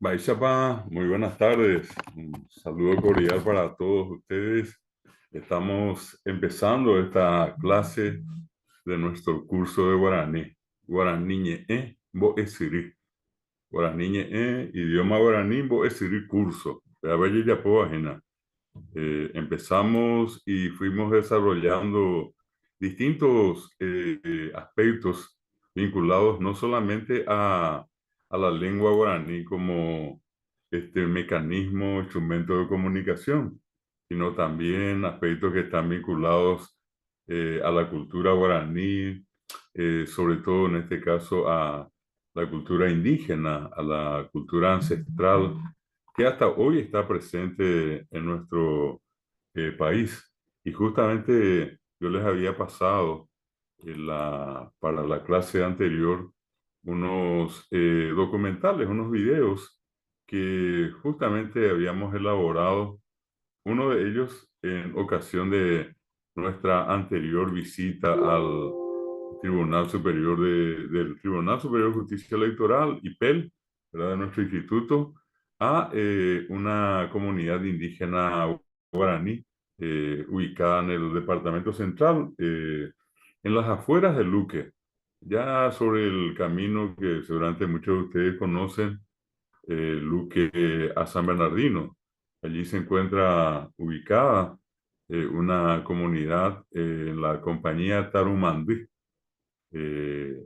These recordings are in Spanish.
Baixapa, muy buenas tardes. Un saludo cordial para todos ustedes. Estamos empezando esta clase de nuestro curso de guaraní. Guaraní bo esiri. Guaraní idioma guaraní bo esiri curso. Empezamos y fuimos desarrollando distintos aspectos vinculados no solamente a la lengua guaraní como este mecanismo, instrumento de comunicación, sino también aspectos que están vinculados a la cultura guaraní, sobre todo en este caso a la cultura indígena, a la cultura ancestral que hasta hoy está presente en nuestro país. Y justamente yo les había pasado para la clase anterior unos documentales, unos videos que justamente habíamos elaborado, uno de ellos en ocasión de nuestra anterior visita al del Tribunal Superior de Justicia Electoral, IPEL, ¿verdad? De nuestro instituto, a una comunidad indígena guaraní ubicada en el departamento central, en las afueras de Luque, ya sobre el camino que seguramente muchos de ustedes conocen, Luque a San Bernardino. Allí se encuentra ubicada una comunidad, la compañía Tarumandí,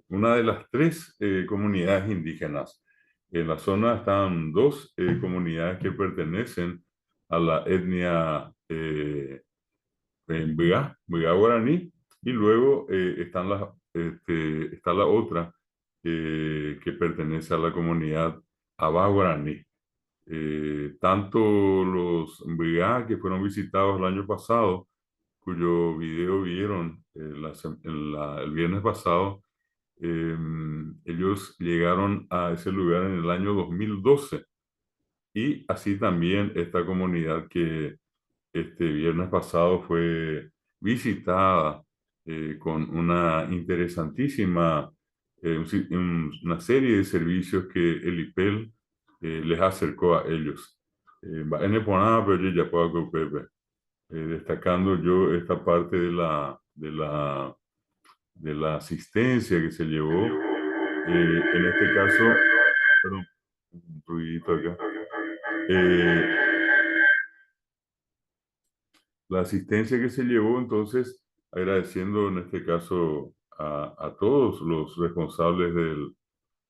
una de las tres comunidades indígenas. En la zona están dos comunidades que pertenecen a la etnia Mbuga guaraní, y luego está la otra que pertenece a la comunidad Abá guaraní. Tanto los Mbuga que fueron visitados el año pasado, cuyo video vieron el viernes pasado, ellos llegaron a ese lugar en el año 2012, y así también esta comunidad que este viernes pasado fue visitada con una interesantísima, una serie de servicios que el IPEL les acercó a ellos. En el programa, pero ya puedo destacando yo esta parte de la asistencia que se llevó, en este caso, perdón, un ruidito acá. La asistencia que se llevó, entonces, agradeciendo en este caso a todos los responsables del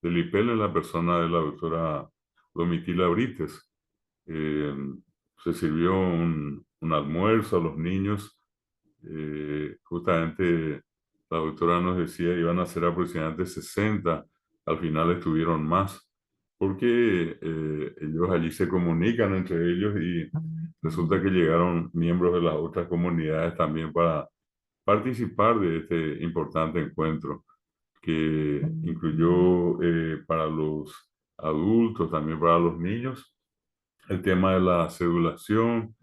IPEL en la persona de la doctora Domitila Brites. Eh, Se sirvió un almuerzo a los niños. Justamente la doctora nos decía iban a ser aproximadamente 60, al final estuvieron más, porque ellos allí se comunican entre ellos, y resulta que llegaron miembros de las otras comunidades también para participar de este importante encuentro que incluyó para los adultos, también para los niños, el tema de la sedulación,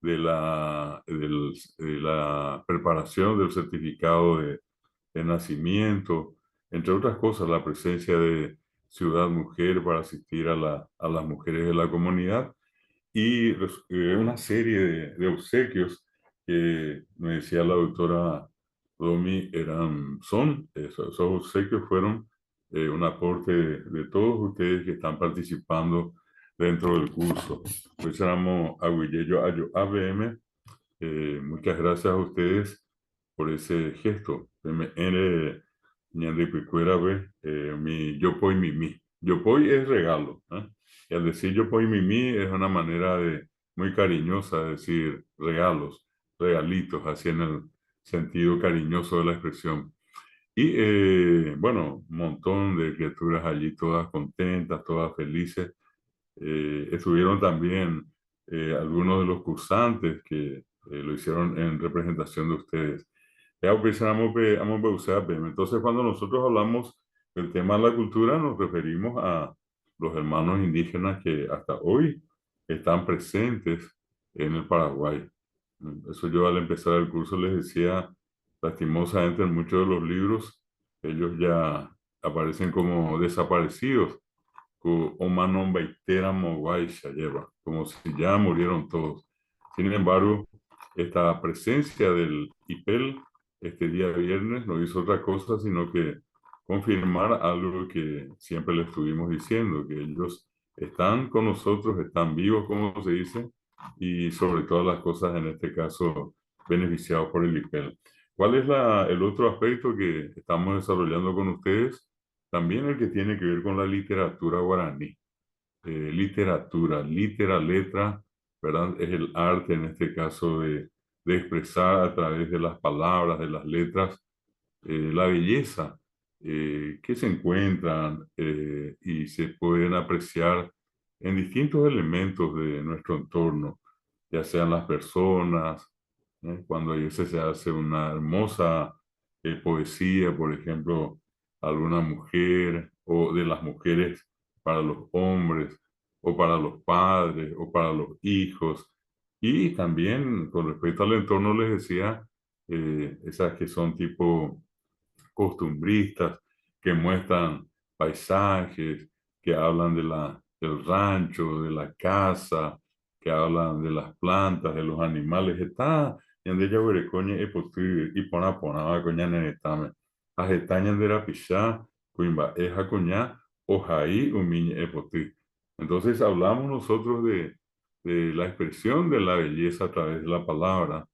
de la preparación del certificado de nacimiento, entre otras cosas, la presencia de Ciudad Mujer para asistir a las mujeres de la comunidad, y una serie de obsequios que me decía la doctora Domi esos obsequios fueron un aporte de todos ustedes que están participando dentro del curso. Pues éramos Aguilleyo Ayo ABM. Muchas gracias a ustedes por ese gesto. Mi Yopoi Mimi. Yopoi es regalo, ¿eh? Y al decir Yopoi Mimi es una manera muy cariñosa de decir regalos, regalitos, así en el sentido cariñoso de la expresión. Y bueno, un montón de criaturas allí, todas contentas, todas felices. Estuvieron también algunos de los cursantes que lo hicieron en representación de ustedes. Entonces, cuando nosotros hablamos del tema de la cultura, nos referimos a los hermanos indígenas que hasta hoy están presentes en el Paraguay. Eso yo al empezar el curso les decía, lastimosamente en muchos de los libros, ellos ya aparecen como desaparecidos, o manon baitera moguaisha lleva, como si ya murieron todos. Sin embargo, esta presencia del IPEL este día viernes no hizo otra cosa sino que confirmar algo que siempre le estuvimos diciendo, que ellos están con nosotros, están vivos, como se dice, y sobre todas las cosas, en este caso, beneficiados por el IPEL. ¿Cuál es el otro aspecto que estamos desarrollando con ustedes? También el que tiene que ver con la literatura guaraní. Literatura, letra, ¿verdad? Es el arte, en este caso, de expresar a través de las palabras, de las letras, la belleza que se encuentran y se pueden apreciar en distintos elementos de nuestro entorno, ya sean las personas, cuando a veces se hace una hermosa poesía, por ejemplo, alguna mujer o de las mujeres para los hombres o para los padres o para los hijos. Y también con respecto al entorno les decía, esas que son tipo costumbristas, que muestran paisajes, que hablan del rancho, de la casa, que hablan de las plantas, de los animales. Está en ella coña y potri y pona coña nenetame. Ajetaña de la pichá, cuimba eja coña, ojaí umiña e potri. Entonces hablamos nosotros de la expresión de la belleza a través de la palabra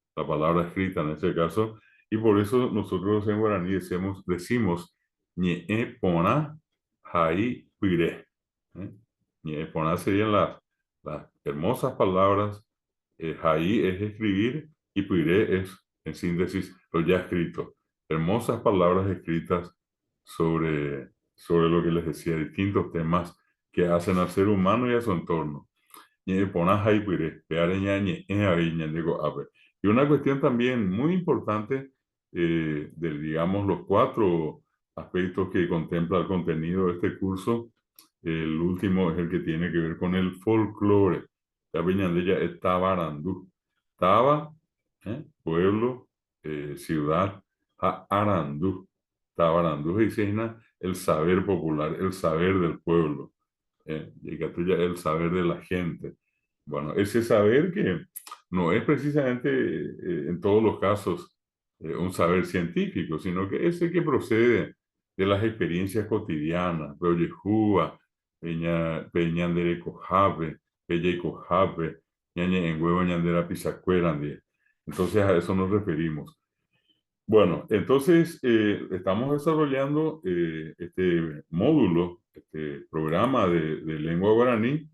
escrita en este caso, y por eso nosotros en guaraní decimos ñe'e pona jai pire. Ñe'e pona serían las hermosas palabras. Jai es escribir y pire es, en síntesis, lo ya escrito. Hermosas palabras escritas sobre lo que les decía, distintos temas que hacen al ser humano y a su entorno. Y una cuestión también muy importante de, digamos, los cuatro aspectos que contempla el contenido de este curso. El último es el que tiene que ver con el folclore. La Peñandella es Tabarandú. Taba, pueblo, ciudad, Arandú. Tabarandú es el saber popular, el saber del pueblo. Y Catulla, el saber de la gente. Bueno, ese saber que no es precisamente en todos los casos un saber científico, sino que ese que procede de las experiencias cotidianas, Peoyejúa, Peñandere Cojape, Pelle Cojape, Ñañe en Huevo Ñandera Pizacuerandie. Entonces a eso nos referimos. Bueno, entonces estamos desarrollando este módulo, este programa de lengua guaraní,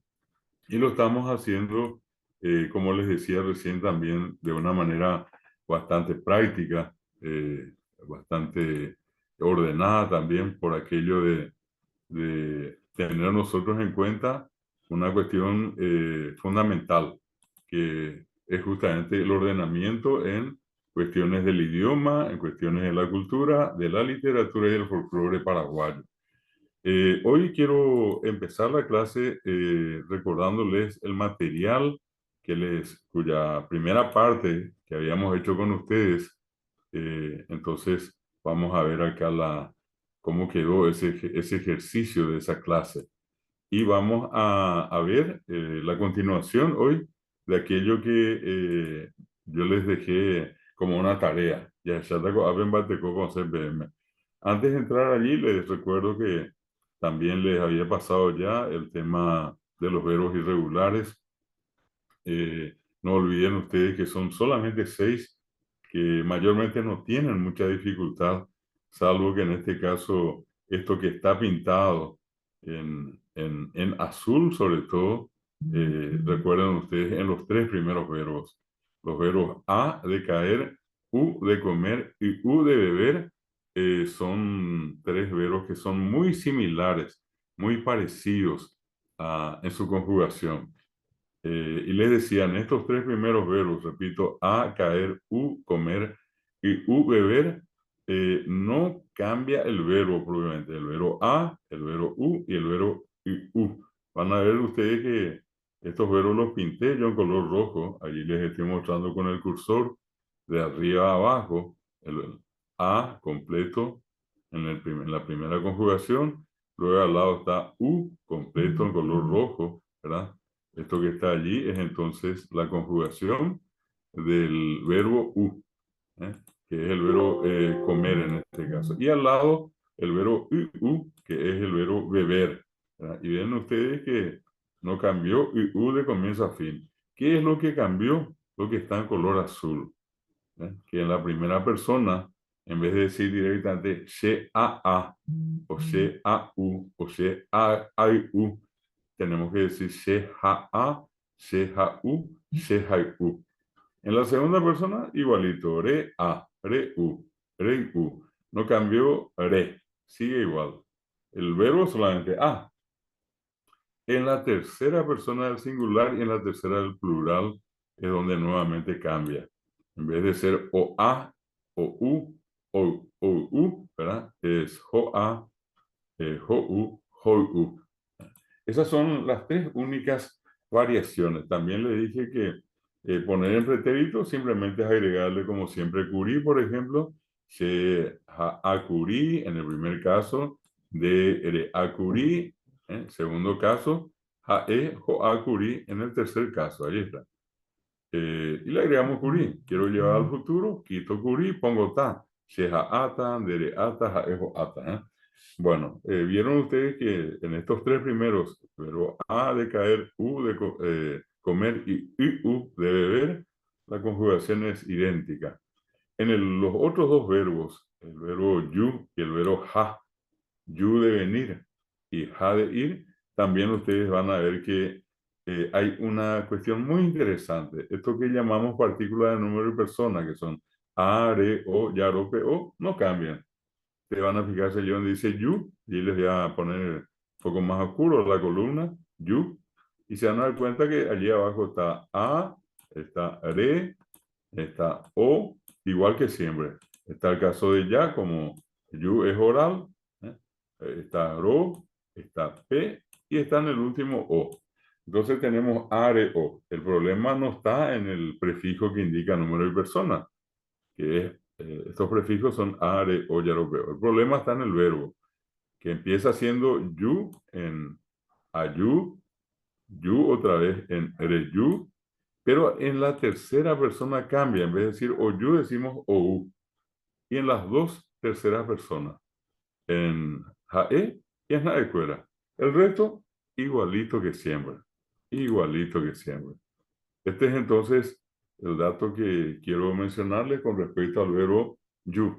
y lo estamos haciendo, como les decía recién, también de una manera bastante práctica, bastante ordenada también por aquello de tener nosotros en cuenta una cuestión fundamental, que es justamente el ordenamiento en cuestiones del idioma, en cuestiones de la cultura, de la literatura y del folclore paraguayo. Hoy quiero empezar la clase recordándoles el material cuya primera parte que habíamos hecho con ustedes. Entonces, vamos a ver acá cómo quedó ese ejercicio de esa clase. Y vamos a ver la continuación hoy de aquello que yo les dejé como una tarea. Antes de entrar allí, les recuerdo que también les había pasado ya el tema de los verbos irregulares. No olviden ustedes que son solamente 6 que mayormente no tienen mucha dificultad, salvo que en este caso esto que está pintado en azul sobre todo, recuerden ustedes en los 3 primeros verbos. Los verbos a de caer, u de comer y u de beber son 3 verbos que son muy similares, muy parecidos en su conjugación. Y les decían, estos 3 primeros verbos, repito, a, caer, u, comer y u, beber, no cambia el verbo propiamente, el verbo a, el verbo u y el verbo u. Van a ver ustedes que estos verbos los pinté yo en color rojo, allí les estoy mostrando con el cursor de arriba a abajo, el a completo en la primera conjugación, Luego al lado está U, completo en color rojo, ¿verdad? Esto que está allí es entonces la conjugación del verbo U, ¿eh? Que es el verbo comer en este caso. Y al lado el verbo U, que es el verbo beber, ¿verdad? Y ven ustedes que no cambió U de comienzo a fin. ¿Qué es lo que cambió? Lo que está en color azul, ¿eh? Que en la primera persona, en vez de decir directamente C-A-A o C-A-U o C-A-I-U, tenemos que decir C-J-A, C-J-U, C-J-U. En la segunda persona, igualito, re-A, re-U, re-U. No cambió re, sigue igual. El verbo solamente A. En la tercera persona del singular y en la tercera del plural es donde nuevamente cambia. En vez de ser o A, o U, o U, ¿verdad? Es jo-A, jo-U, jo-U. Esas son las tres únicas variaciones. También le dije que poner en pretérito simplemente es agregarle, como siempre, curí, por ejemplo, se acurí en el primer caso, de acurí, segundo caso, jae o acurí en el tercer caso. Ahí está. Y le agregamos curí. Quiero llevar al futuro, quito curí, pongo ta. Sheja ata, dere ata, jaejo ata. Bueno, vieron ustedes que en estos tres primeros, verbo a de caer, u de comer y u de beber, la conjugación es idéntica. En los otros dos verbos, el verbo yu y el verbo ha, yu de venir y ha de ir, también ustedes van a ver que hay una cuestión muy interesante. Esto que llamamos partículas de número y persona, que son a, re, o, ya, ro, pe, o, no cambian. Te van a fijarse allí donde dice you, y les voy a poner un poco más oscuro la columna, you, y se van a dar cuenta que allí abajo está a, está re, está o, igual que siempre. Está el caso de ya, como you es oral, ¿eh? Está ro, está p, y está en el último o. Entonces tenemos are o. El problema no está en el prefijo que indica número y persona, que es, estos prefijos son are o ya lo veo. El problema está en el verbo, que empieza siendo you en ayu, you otra vez en reyu, pero en la tercera persona cambia. En vez de decir o you, decimos o u. Y en las dos terceras personas, en jae y en jaecuera. El resto, igualito que siempre. Igualito que siempre. Este es entonces el dato que quiero mencionarles con respecto al verbo you.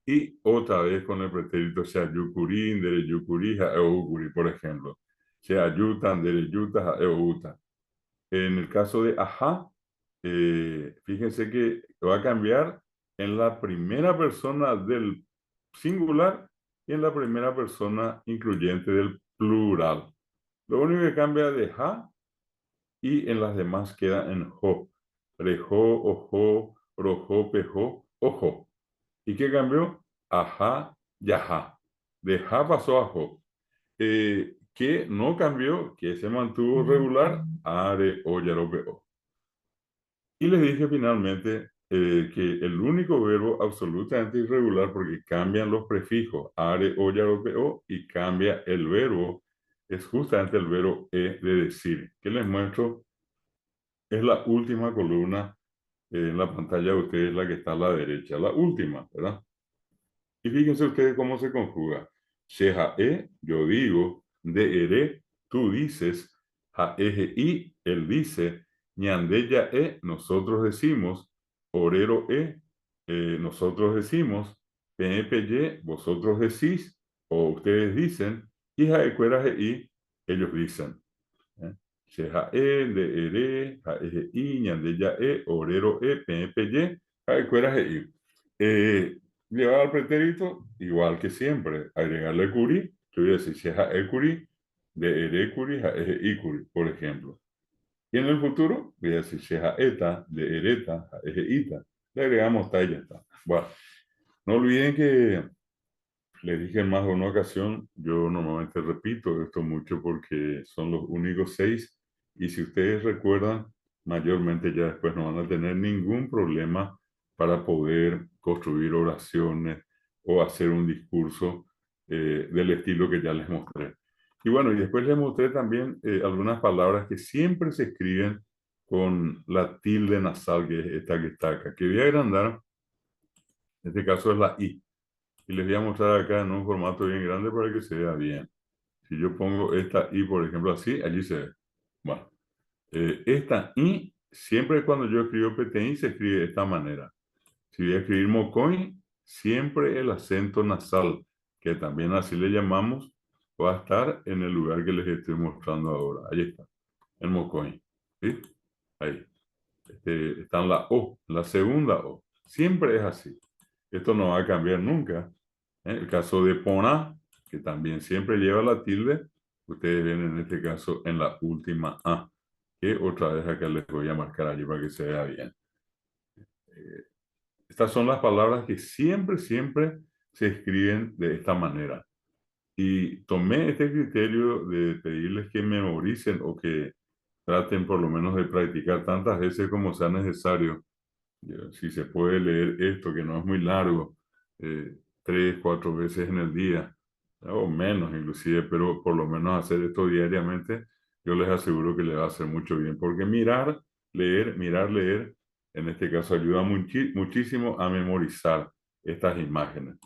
Y otra vez con el pretérito sea yucurín, dere yucurí, jaeukuri, por ejemplo. Sea yutan, dere yuta, jaeuta. En el caso de ajá, fíjense que va a cambiar en la primera persona del singular y en la primera persona incluyente del plural. Lo único que cambia de ja y en las demás queda en jo. Rejó, ojo, rojo, pejó, ojo. ¿Y qué cambió? Ajá, yaja. De ja pasó a jo. Que no cambió, que se mantuvo regular, are, o, yarope, o. Y les dije finalmente que el único verbo absolutamente irregular, porque cambian los prefijos, are, o, yarope, o, y cambia el verbo, es justamente el verbo de decir, que les muestro, es la última columna en la pantalla de ustedes, la que está a la derecha, la última, ¿verdad? Y fíjense ustedes cómo se conjuga. Shehae, yo digo, deere, tú dices, jaeje, él dice, ñandeya nosotros decimos, orero nosotros decimos, pepeye, vosotros decís, o ustedes dicen, y jaecuera ellos dicen. Shehae, deere, jaeje, ñandeya orero pepeye, jaecuera llevar al pretérito igual que siempre, agregarle curi, yo voy a decir sheja e curi, de ere curi, ja eje i curi, por ejemplo. Y en el futuro voy a decir sheja eta, de ereta, ja eje ita. Le agregamos ta y ya está. Bueno, no olviden que les dije en más de una ocasión, yo normalmente repito esto mucho porque son los únicos 6 y si ustedes recuerdan, mayormente ya después no van a tener ningún problema para poder construir oraciones o hacer un discurso del estilo que ya les mostré. Y bueno, y después les mostré también algunas palabras que siempre se escriben con la tilde nasal, que es esta que está acá, que voy a agrandar. En este caso es la I. Y les voy a mostrar acá en un formato bien grande para que se vea bien. Si yo pongo esta I, por ejemplo, así, allí se ve. Bueno, esta I, siempre cuando yo escribo PTI, se escribe de esta manera. Si voy a escribir Mocoy, siempre el acento nasal, que también así le llamamos, va a estar en el lugar que les estoy mostrando ahora. Ahí está, en Mocoy. ¿Sí? Ahí. Está en la O, la segunda O. Siempre es así. Esto no va a cambiar nunca. El caso de Pona, que también siempre lleva la tilde, ustedes ven en este caso en la última A, que otra vez acá les voy a marcar allí para que se vea bien. Estas son las palabras que siempre, siempre se escriben de esta manera. Y tomé este criterio de pedirles que memoricen o que traten por lo menos de practicar tantas veces como sea necesario. Si se puede leer esto, que no es muy largo, 3, 4 veces en el día, o menos inclusive, pero por lo menos hacer esto diariamente, yo les aseguro que les va a hacer mucho bien, porque mirar, leer, en este caso ayuda muchísimo a memorizar estas imágenes.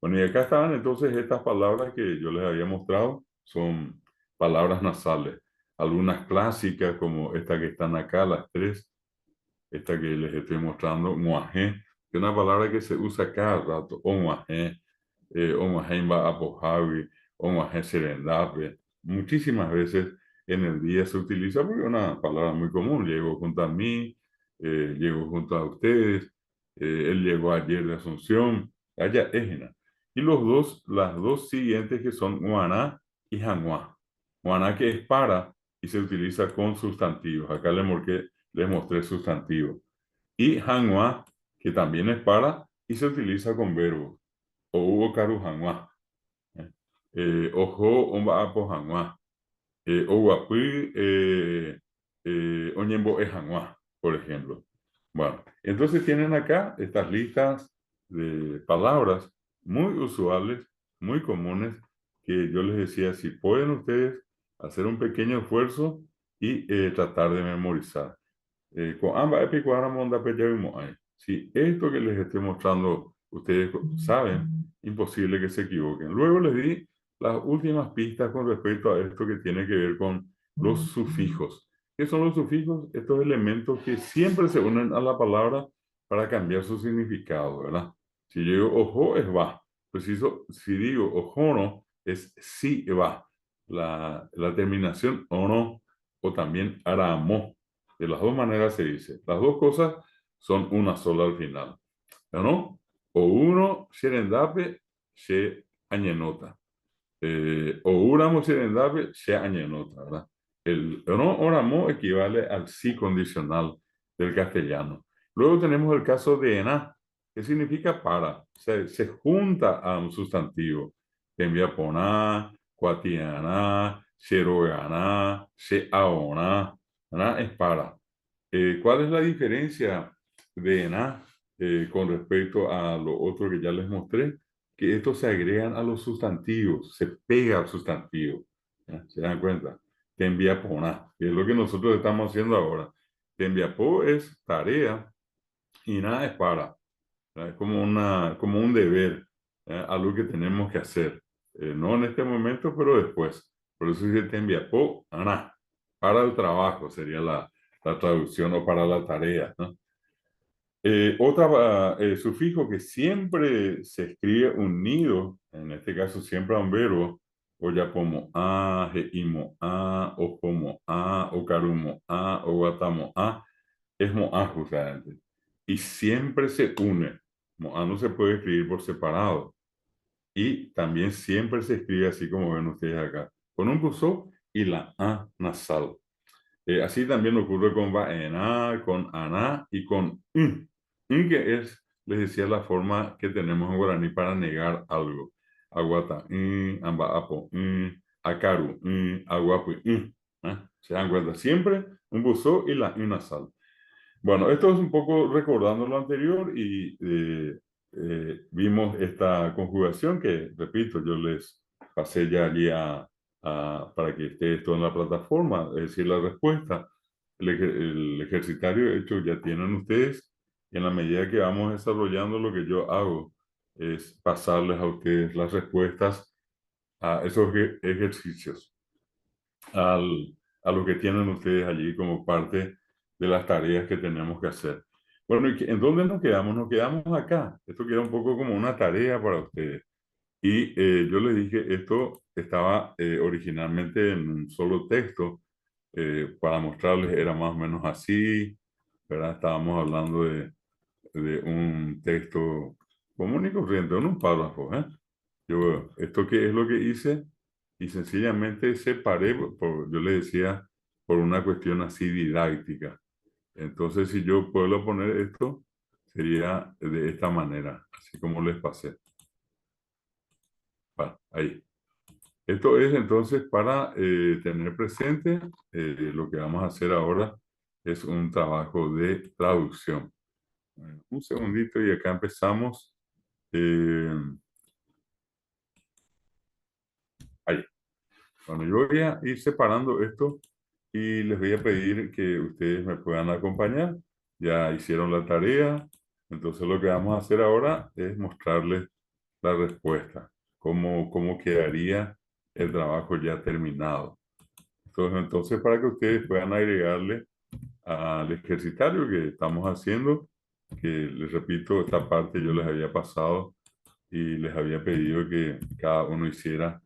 Bueno, y acá estaban entonces estas palabras que yo les había mostrado, son palabras nasales, algunas clásicas como esta que están acá, las tres, esta que les estoy mostrando, moajé, que es una palabra que se usa cada rato, o moajé, o moajé va apojawi, o moajé serendape. Muchísimas veces en el día se utiliza porque es una palabra muy común. Llego junto a mí, llego junto a ustedes, él llegó ayer de Asunción, allá ejena. Y las dos siguientes que son guaná y januá. Guaná que es para y se utiliza con sustantivos. Acá les mostré sustantivo. Y hanwa, que también es para y se utiliza con verbos. O hubo karu hanwa. Ojo, omba apo hanwa. O guapui, oñembo e hanwa, por ejemplo. Bueno, entonces tienen acá estas listas de palabras muy usuales, muy comunes, que yo les decía, si pueden ustedes hacer un pequeño esfuerzo y tratar de memorizar. Con ambas epicuadras ahí. Si esto que les estoy mostrando ustedes saben, imposible que se equivoquen. Luego les di las últimas pistas con respecto a esto que tiene que ver con los sufijos. ¿Qué son los sufijos? Estos elementos que siempre se unen a la palabra para cambiar su significado, ¿verdad? Si yo digo ojo es va. Preciso, si digo ojono es sí va. La terminación o no, o también aramo. De las dos maneras se dice. Las dos cosas son una sola al final. ¿No? O uno serendape se añenota. O uramo serendape se añenota, ¿verdad? El no oramo equivale al sí condicional del castellano. Luego tenemos el caso de ena, que significa para. Se junta a un sustantivo. Envía poná, cuatianá, seroganá, se aoná. ¿Verdad? Es para. ¿Cuál es la diferencia de ENA con respecto a lo otro que ya les mostré? Que estos se agregan a los sustantivos, se pega al sustantivo. ¿Ya? ¿Se dan cuenta? Tembiapona, que es lo que nosotros estamos haciendo ahora. Tembiapo es tarea y nada es para. ¿Ya? Es como un deber, ¿ya? Algo que tenemos que hacer. No en este momento, pero después. Por eso dice tembiapo, ana, para el trabajo sería la traducción o para la tarea, ¿no? Otra sufijo que siempre se escribe unido, en este caso siempre a un verbo, o ya como a, imo a, o como a, o carumo a, o guatamo a, es moa justamente. Y siempre se une. Moa no se puede escribir por separado. Y también siempre se escribe así como ven ustedes acá, con un buzo y la a nasal. Así también ocurre con vaena, con ana y con un. Un que es, les decía, la forma que tenemos en guaraní para negar algo. Aguata, amba apo, akaru, aguapu, ¿se dan cuenta? Siempre un buzo y la nasal. Bueno, esto es un poco recordando lo anterior y vimos vimos esta conjugación que, repito, yo les pasé ya allí para que esté esto en la plataforma, es decir, la respuesta. El ejercitario hecho ya tienen ustedes. Y en la medida que vamos desarrollando, lo que yo hago es pasarles a ustedes las respuestas a esos ejercicios, a lo que tienen ustedes allí como parte de las tareas que tenemos que hacer. Bueno, ¿en dónde nos quedamos? Nos quedamos acá. Esto queda un poco como una tarea para ustedes. Y yo les dije, esto estaba originalmente en un solo texto. Para mostrarles era más o menos así, ¿verdad? Estábamos hablando de un texto común y corriente, en un párrafo, ¿eh? ¿Esto qué es lo que hice? Y sencillamente separé, yo le decía, por una cuestión así didáctica. Entonces, si yo puedo poner esto, sería de esta manera, así como les pasé. Bueno, ahí. Esto es entonces para tener presente lo que vamos a hacer ahora es un trabajo de traducción. Bueno, un segundito y acá empezamos. Eh, ahí. Bueno, yo voy a ir separando esto y les voy a pedir que ustedes me puedan acompañar. Ya hicieron la tarea, entonces lo que vamos a hacer ahora es mostrarles la respuesta, cómo quedaría el trabajo ya terminado. Entonces, para que ustedes puedan agregarle al ejercitario que estamos haciendo, que les repito, esta parte yo les había pasado y les había pedido que cada uno hiciera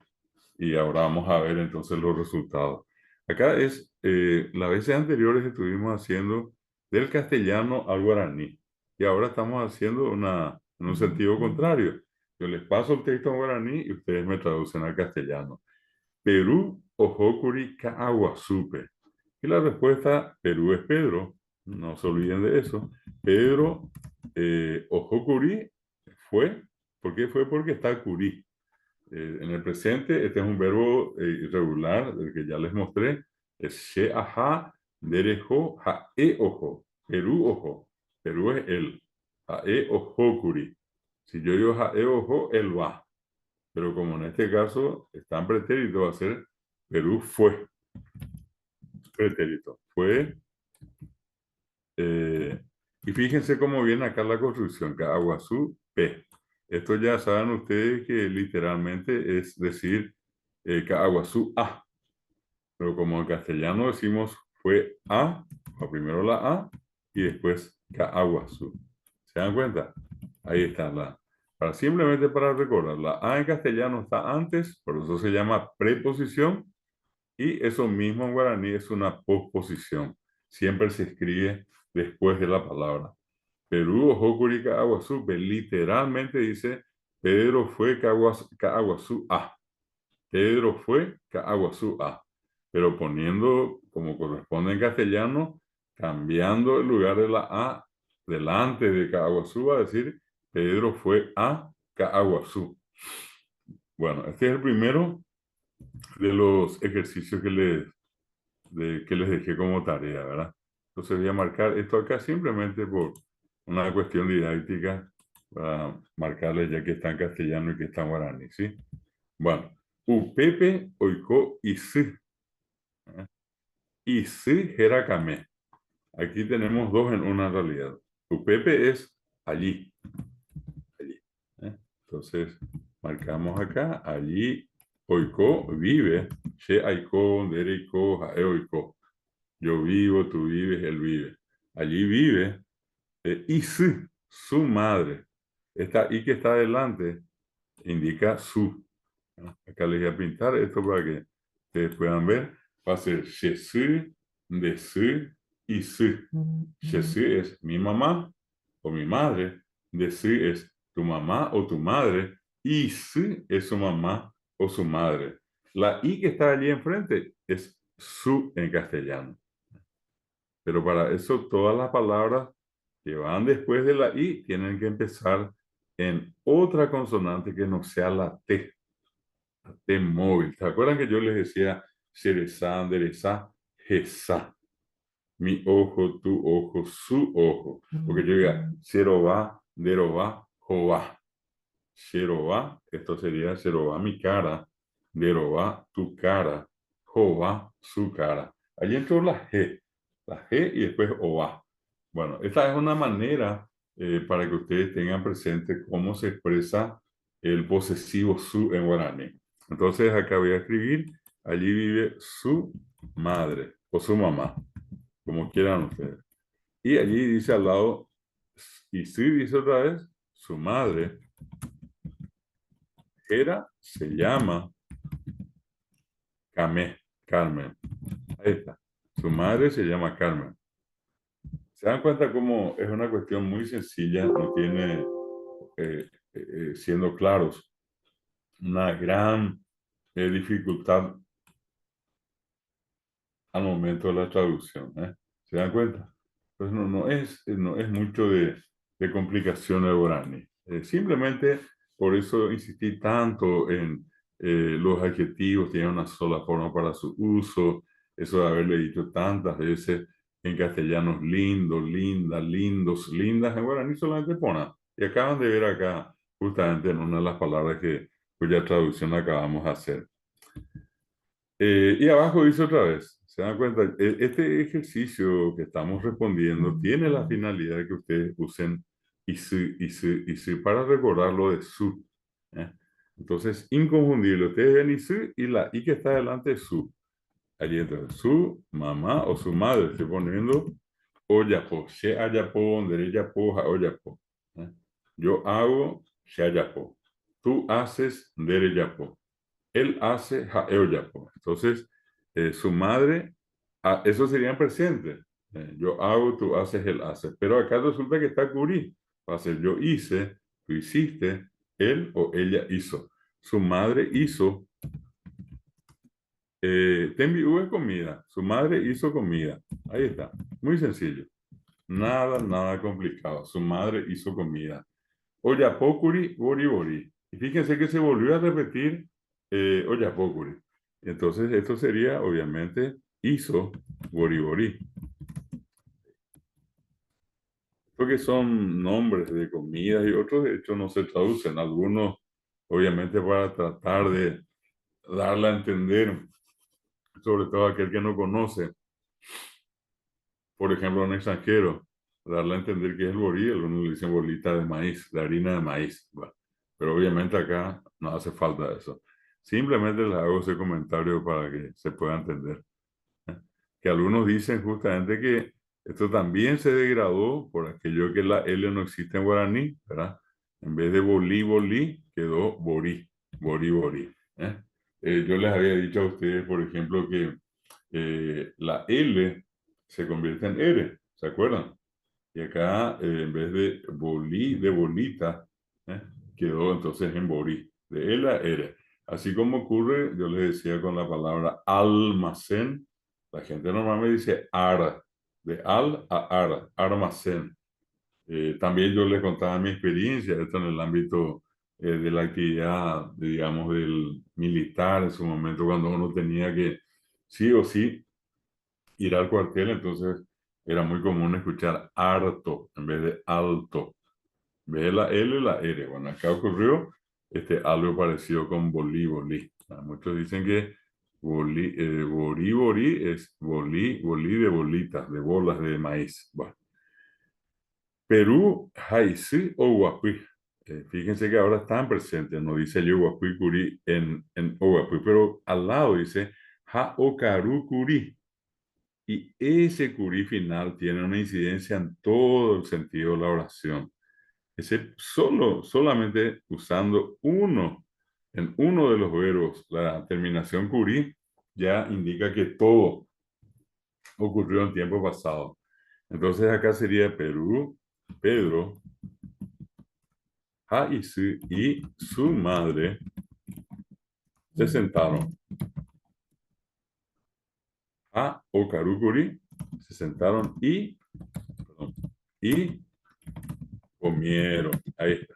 y ahora vamos a ver entonces los resultados. Acá es, las veces anteriores estuvimos haciendo del castellano al guaraní y ahora estamos haciendo en un sentido contrario. Yo les paso el texto en guaraní y ustedes me traducen al castellano. Perú ojokuri kaaguasupe. Y la respuesta, Perú es Pedro, no se olviden de eso. Pedro ojokuri fue, ¿por qué fue? Porque está curí. En el presente, este es un verbo irregular, del que ya les mostré. Es she aja, derejo, ja e ojo. Perú ojo. Perú es él. Ja e ojo curi. Si yo digo ja e ojo, él va. Pero como en este caso está en pretérito, va a ser Perú fue. Pretérito. Fue. eh, y fíjense cómo viene acá la construcción. Caguazú, P. Esto ya saben ustedes que literalmente es decir Caaguazú A. Pero como en castellano decimos fue A, o primero la A y después Caaguazú. ¿Se dan cuenta? Ahí está simplemente para recordar, la A en castellano está antes, por eso se llama preposición, y eso mismo en guaraní es una posposición. Siempre se escribe después de la palabra. Perú, Ojokuri, Caaguazú, literalmente dice Pedro fue Caaguazú A. Pedro fue Caaguazú A. Pero poniendo como corresponde en castellano, cambiando el lugar de la A delante de Caaguazú, va a decir Pedro fue a Caaguazú. Bueno, este es el primero de los ejercicios que les dejé como tarea, ¿verdad? Entonces voy a marcar esto acá simplemente por una cuestión didáctica para marcarles ya que está en castellano y que está en guaraní, ¿sí? Bueno, Upepe oiko isi. Isi jeracame. Aquí tenemos dos en una realidad. Upepe es allí. Allí. Entonces, marcamos acá. Allí oiko vive. She aiko, dereiko, jae oiko. Yo vivo, tú vives, él vive. Allí vive Isi, su madre. Esta I que está adelante indica su. Acá les voy a pintar esto para que ustedes puedan ver. Va a ser Jesu, Desu y Su. Jesu es mi mamá o mi madre. Desu es tu mamá o tu madre. Y Su es su mamá o su madre. La I que está allí enfrente es su en castellano. Pero para eso todas las palabras que van después de la I tienen que empezar en otra consonante que no sea la T. De móvil. ¿Se acuerdan que yo les decía cereza, endereza, jesa? Mi ojo, tu ojo, su ojo. Porque yo diga, cero va, dero va, jo va. Sheroba, esto sería Sheroba mi cara, Deroba tu cara, Jova su cara. Allí entró la G y después Oba. Bueno, esta es una manera para que ustedes tengan presente cómo se expresa el posesivo su en guaraní. Entonces acá voy a escribir, allí vive su madre o su mamá, como quieran ustedes. Y allí dice al lado, y sí dice otra vez, su madre era, se llama Carmen. Ahí está. Su madre se llama Carmen. ¿Se dan cuenta cómo es una cuestión muy sencilla? No tiene, siendo claros, una gran dificultad al momento de la traducción. ¿Se dan cuenta? Pues no es mucho de complicación el guaraní. Simplemente por eso insistí tanto en los adjetivos, tienen una sola forma para su uso, eso de haberle dicho tantas veces en castellano lindo, linda, lindos, lindas, en guaraní solamente pona. Y acaban de ver acá, justamente en una de las palabras cuya traducción acabamos de hacer. Y abajo dice otra vez, ¿se dan cuenta? Este ejercicio que estamos respondiendo tiene la finalidad de que ustedes usen y su para recordar lo de su. ¿eh? Entonces, inconfundible. Ustedes ven y su y la y que está delante de su. Allí entonces, su mamá o su madre, estoy poniendo oyapo, se ayapo, donde yapo, ha oyapo. ¿eh? Yo hago, se ayapo. Tú haces, dere yapo. Él hace Haeoyapo. Entonces, su madre, eso sería en presente. Yo hago, tú haces, él hace. Pero acá resulta que está Curí. Va a ser yo hice, tú hiciste, él o ella hizo. Su madre hizo, te envió comida. Su madre hizo comida. Ahí está. Muy sencillo. Nada complicado. Su madre hizo comida. Oyapokuri, bori, bori. Y fíjense que se volvió a repetir Oyapokuri. Entonces, esto sería, obviamente, hizo bori, bori. Porque son nombres de comidas y otros, de hecho, no se traducen. Algunos, obviamente, para tratar de darle a entender, sobre todo aquel que no conoce, por ejemplo, a un extranjero, darle a entender que es el borí, algunos le dicen bolita de maíz, de harina de maíz. Bueno, pero obviamente acá no hace falta eso. Simplemente les hago ese comentario para que se pueda entender. ¿eh? Que algunos dicen justamente que esto también se degradó por aquello que la L no existe en guaraní, ¿verdad? En vez de bolí, bolí, quedó borí, borí, borí. Yo les había dicho a ustedes, por ejemplo, que la L se convierte en R, ¿se acuerdan? Y acá, en vez de de bolita, ¿eh? Quedó entonces en borí, de L a R. Así como ocurre, yo les decía con la palabra almacén, la gente normalmente dice ar, de al a ar, almacén. También yo les contaba mi experiencia, esto en el ámbito de la actividad, digamos, del militar, en su momento cuando uno tenía que sí o sí ir al cuartel, entonces era muy común escuchar harto en vez de alto. Ve la L y la R. Bueno, acá ocurrió algo parecido con bolí, bolí. Muchos dicen que borí, borí es bolí, bolí de bolitas, de bolas de maíz. Bueno, Perú, Haití o Huapi. Fíjense que ahora están presentes, no dice yo Huapi Curí en Huapi, pero al lado dice Ha o Caru Curí. Y ese curí final tiene una incidencia en todo el sentido de la oración. Ese solamente usando en uno de los verbos, la terminación curí, ya indica que todo ocurrió en tiempo pasado. Entonces acá sería Perú, Pedro, y su madre se sentaron. A o Carucuri se sentaron y comieron. Ahí está.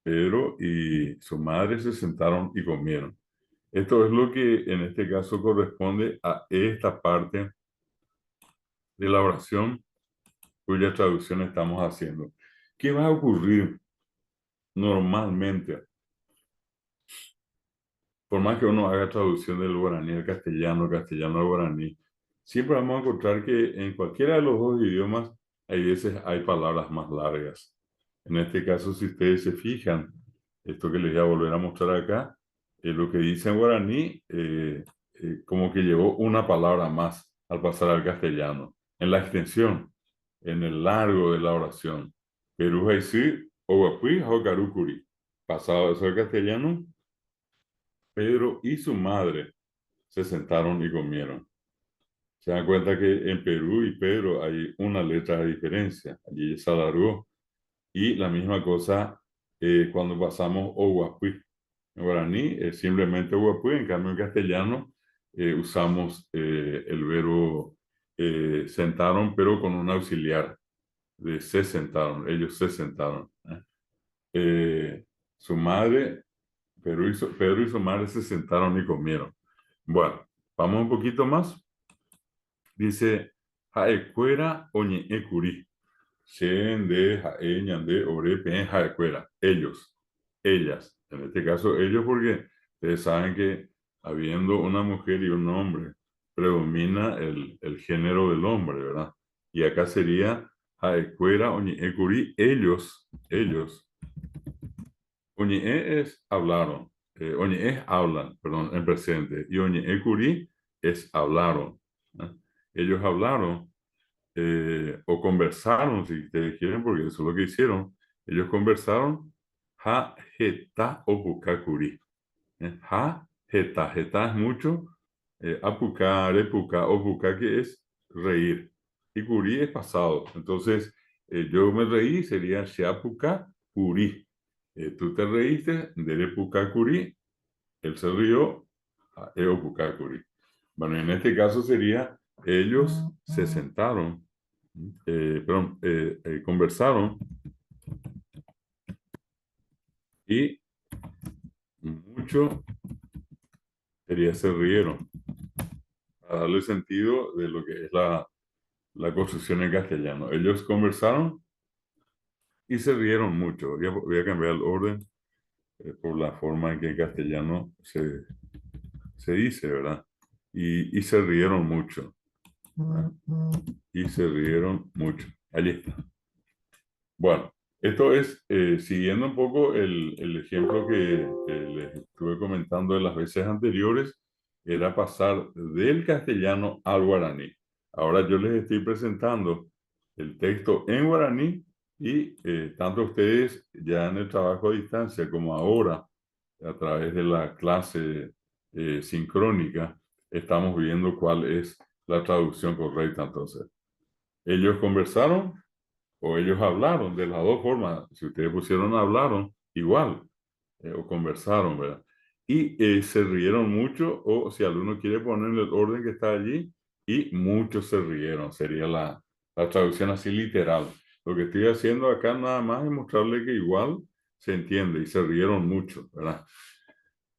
Pedro y su madre se sentaron y comieron. Esto es lo que en este caso corresponde a esta parte de la oración cuya traducción estamos haciendo. ¿Qué va a ocurrir normalmente, por más que uno haga traducción del guaraní al castellano, castellano al guaraní, siempre vamos a encontrar que en cualquiera de los dos idiomas hay veces hay palabras más largas. En este caso, si ustedes se fijan, esto que les voy a volver a mostrar acá, lo que dice en guaraní, como que llevó una palabra más al pasar al castellano, en la extensión, en el largo de la oración. Perú haisí, oguapuí, hogarukuri. Pasado eso al castellano, Pedro y su madre se sentaron y comieron. Se dan cuenta que en Perú y Pedro hay una letra de diferencia. Allí se alargó. Y la misma cosa cuando pasamos Oguapuí. En guaraní es simplemente Oguapuí, en cambio en castellano usamos el verbo sentaron, pero con un auxiliar de se sentaron. Ellos se sentaron. Su madre, Pedro y su madre se sentaron y comieron. Bueno, vamos un poquito más. Dice, Jaecuera oñe ekuri. Shen de jae ñande ore pen jaecuera. Ellos, ellas. En este caso, ellos porque ustedes saben que habiendo una mujer y un hombre, predomina el género del hombre, ¿verdad? Y acá sería Jaecuera oñe ekuri. Ellos. Oñe es hablaron. Oñe es hablan, perdón, en presente. Y oñe ekuri es hablaron. ¿No? Ellos hablaron o conversaron, si ustedes quieren, porque eso es lo que hicieron. Ellos conversaron ha, jeta o pukakuri. Ha, jeta. Jeta es mucho. Apuka, arepuka o puka, que es reír. Y kuri es pasado. Entonces, yo me reí, sería sheapuka kuri. Tú te reíste, derepuka kuri. Él se rió, eopuka kuri. Bueno, en este caso sería, ellos se sentaron conversaron y mucho sería se rieron, para darle sentido de lo que es la construcción en castellano. Ellos conversaron y se rieron mucho. Voy a cambiar el orden por la forma en que en castellano se dice, ¿verdad? Y se rieron mucho. ¿Verdad? Y se rieron mucho. Allí está. Bueno, esto es siguiendo un poco el ejemplo que les estuve comentando de las veces anteriores, era pasar del castellano al guaraní. Ahora yo les estoy presentando el texto en guaraní y tanto ustedes ya en el trabajo a distancia como ahora a través de la clase sincrónica, estamos viendo cuál es la traducción correcta entonces. Ellos conversaron o ellos hablaron de las dos formas. Si ustedes pusieron hablaron, igual, o conversaron, ¿verdad? Y se rieron mucho, o si alguno quiere poner el orden que está allí, y muchos se rieron, sería la traducción así literal. Lo que estoy haciendo acá nada más es mostrarle que igual se entiende y se rieron mucho, ¿verdad?